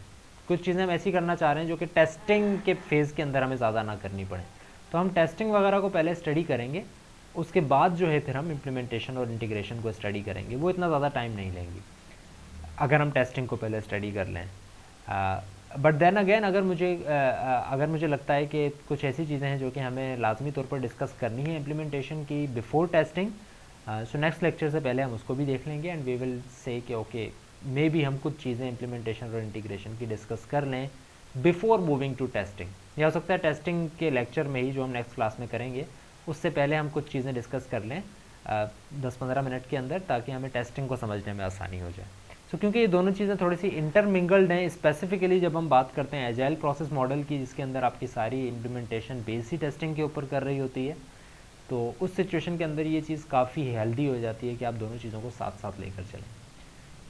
Speaker 1: कुछ चीज़ें हम ऐसी करना चाह रहे हैं जो कि टेस्टिंग के फेज़ के अंदर हमें ज़्यादा ना करनी पड़े, तो हम टेस्टिंग वगैरह को पहले स्टडी करेंगे, उसके बाद जो है फिर हम इम्प्लीमेंटेशन और इंटीग्रेशन को स्टडी करेंगे। वो इतना ज़्यादा टाइम नहीं लेंगी अगर हम टेस्टिंग को पहले स्टडी कर लें। बट देन अगेन अगर मुझे लगता है कि कुछ ऐसी चीज़ें हैं जो कि हमें लाजमी तौर पर डिस्कस करनी है इम्प्लीमेंटेशन की before testing, so next lecture से पहले हम उसको भी देख लेंगे एंड वी विल से कि ओके मे बी हम कुछ चीज़ें इम्प्लीमेंटेशन और इंटीग्रेशन की डिस्कस कर लें बिफोर मूविंग टू टेस्टिंग। या हो सकता है टेस्टिंग के लेक्चर में ही जो हम नेक्स्ट क्लास में करेंगे उससे पहले हम कुछ चीज़ें डिस्कस कर लें 10-15 मिनट के अंदर, ताकि हमें टेस्टिंग को समझने में आसानी हो जाए। तो क्योंकि ये दोनों चीज़ें थोड़ी सी इंटरमिंगल्ड हैं, स्पेसिफिकली जब हम बात करते हैं एजाइल प्रोसेस मॉडल की जिसके अंदर आपकी सारी इम्प्लीमेंटेशन बेसिक टेस्टिंग के ऊपर कर रही होती है, तो उस सिचुएशन के अंदर ये चीज़ काफ़ी हेल्दी हो जाती है कि आप दोनों चीज़ों को साथ साथ लेकर चलें,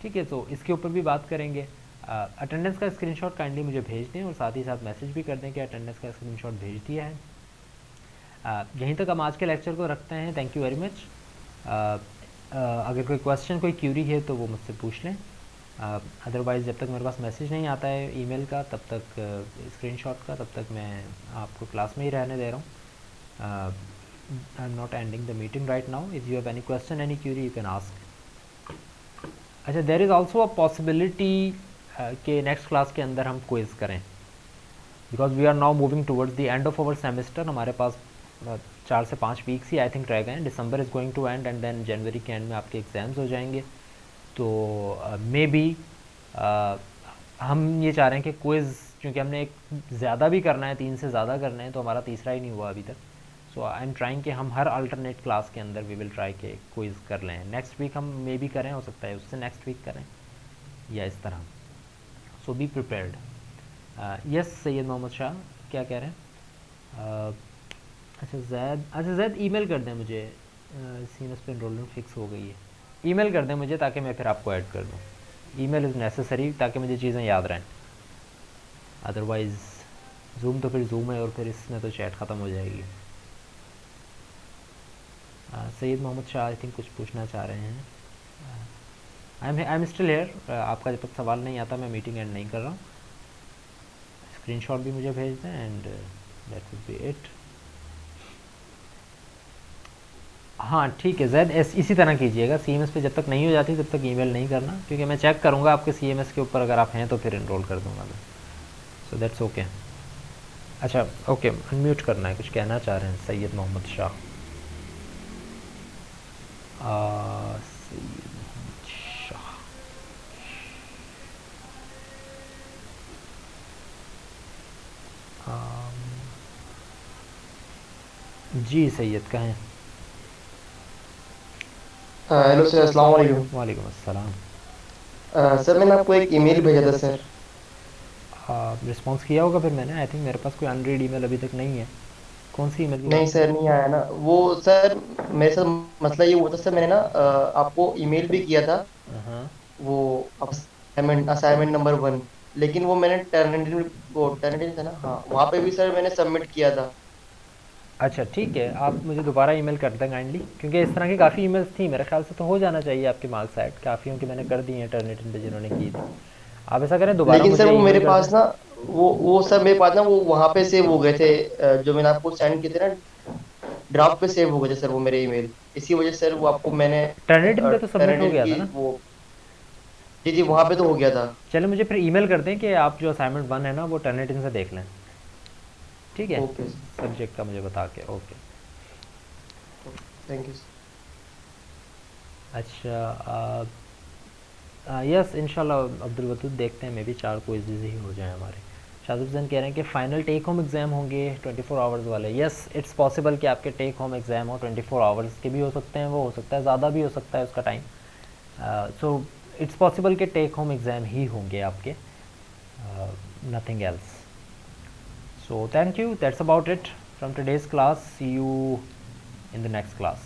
Speaker 1: ठीक है। तो इसके ऊपर भी बात करेंगे। अटेंडेंस का स्क्रीनशॉट काइंडली मुझे भेज दें और साथ ही साथ मैसेज भी कर दें कि अटेंडेंस का स्क्रीनशॉट भेज दिया है। यहीं तक हम आज के लेक्चर को रखते हैं। Thank you very much. अगर कोई क्वेश्चन कोई क्यूरी है तो वो मुझसे पूछ लें, अदरवाइज़ जब तक मेरे पास मैसेज नहीं आता है ईमेल का तब तक स्क्रीनशॉट का, तब तक मैं आपको क्लास में ही रहने दे रहा हूँ। I am not ending the meeting right now. If you have any question any query you can ask. अच्छा, there is also a possibility कि नेक्स्ट क्लास के अंदर हम क्विज़ करें, because we are now moving towards the end of our semester. हमारे पास 4 से 5 weeks he I think रह गए हैं। December is going to end and then जनवरी के एंड में आपके एग्ज़ाम्स हो जाएंगे। तो मे बी हम ये चाह रहे हैं कि क्विज़, क्योंकि हमने एक ज़्यादा भी करना है, 3 से ज़्यादा करना है, तो हमारा तीसरा ही नहीं हुआ अभी तक, सो आई एम ट्राइंग कि हम हर अल्टरनेट क्लास के अंदर वी विल ट्राई के क्विज़ कर लें। नेक्स्ट वीक हम मे बी करें, हो सकता है उससे नेक्स्ट वीक करें या इस तरह। So be prepared. Yes Syed Mohammad Shah क्या कह रहे हैं? अच्छा जैद ईमेल कर दें मुझे, सीएमएस पे एनरोलमेंट फिक्स हो गई है। ईमेल कर दें मुझे ताकि मैं फिर आपको ऐड कर दूँ। ईमेल इज़ नेसेसरी ताकि मुझे चीज़ें याद रहें, अदरवाइज़ जूम तो फिर जूम है और फिर इसमें तो चैट ख़त्म हो जाएगी। सैयद मोहम्मद शाह आई थिंक कुछ पूछना चाह रहे हैं। I am still here. आपका जब तक सवाल नहीं आता मैं मीटिंग एंड नहीं कर रहा हूँ। स्क्रीनशॉट भी मुझे भेज दें and that would be it. हाँ ठीक है जैद, इसी तरह कीजिएगा। सीएमएस पे जब तक नहीं हो जाती तब तक ईमेल नहीं करना, क्योंकि मैं चेक करूँगा आपके सीएमएस के ऊपर, अगर आप हैं तो फिर इनरोल कर दूँगा मैं। So that's okay. अच्छा ओके, अनम्यूट करना है, कुछ कहना चाह रहे हैं सैयद मोहम्मद शाह। सैयद मोहम्मद शाह, जी सैयद कहें।
Speaker 2: हेलो सर, अस्सलाम वालेकुम।
Speaker 1: वालेकुम अस्सलाम।
Speaker 2: सर मैंने आपको एक ईमेल भेजा था सर।
Speaker 1: रिस्पॉन्स किया होगा फिर मैंने। आई थिंक मेरे पास कोई अनरीड ईमेल अभी तक नहीं है। कौन सी ईमेल की
Speaker 2: नहीं
Speaker 1: बात कर
Speaker 2: सर, नहीं आया ना वो। सर मेरे साथ मसला ये हुआ था सर, मैंने ना आपको ईमेल भी किया था।
Speaker 1: रहे हैं? हाँ।
Speaker 2: वो असाइनमेंट असाइनमेंट नंबर 1। लेकिन वो मैंने टर्निटिव, वो टर्निटिव था ना, हाँ वहाँ पे भी सर मैंने सबमिट किया था।
Speaker 1: अच्छा ठीक है, आप मुझे दोबारा ईमेल कर दें काइंडली, क्योंकि इस तरह की काफ़ी ईमेल्स थी, मेरे ख्याल से तो हो जाना चाहिए आपके मार्क्स ऐड। काफ़ियों की मैंने कर दी हैं टर्निटिव पे जिन्होंने की थी। आप ऐसा करें दोबारा
Speaker 2: लेकिन सर
Speaker 1: मुझे
Speaker 2: वो
Speaker 1: ईमेल
Speaker 2: मेरे
Speaker 1: कर दें।
Speaker 2: पास ना, वो सर मेरे पास ना वो वहाँ पे सेव हो गए थे। जो मैंने आपको सेंड किए थे ना, ड्राफ्ट पे सेव हो गए थे सर वो मेरे ईमेल। इसी वजह से सर वो आपको मैंने
Speaker 1: टर्निटिव पे तो सबमिट हो
Speaker 2: टर्निटिव
Speaker 1: गया था
Speaker 2: की
Speaker 1: ना?
Speaker 2: वो, जी जी वहाँ पे तो हो गया था।
Speaker 1: चलो मुझे फिर ईमेल कर दें कि आप जो असाइनमेंट 1 है ना वो टर्निटिव से देख लें, ठीक है?
Speaker 2: Okay sir.
Speaker 1: सब्जेक्ट का मुझे बता के। ओके।
Speaker 2: Thank you.
Speaker 1: अच्छा यस इंशाल्लाह अब्दुल वदूद, देखते हैं मे बी 4 क्विज़ ही हो जाए हमारे। शाजिब जैन कह रहे हैं कि फ़ाइनल टेक होम एग्ज़ाम होंगे 24 आवर्स वाले। यस इट्स पॉसिबल कि आपके टेक होम एग्ज़ाम हो 24 आवर्स के भी हो सकते हैं, वो हो सकता है ज़्यादा भी हो सकता है उसका टाइम। सो इट्स पॉसिबल कि टेक होम एग्ज़ाम ही होंगे आपके, nothing else. So thank you, that's about it from today's class. See you in the next class.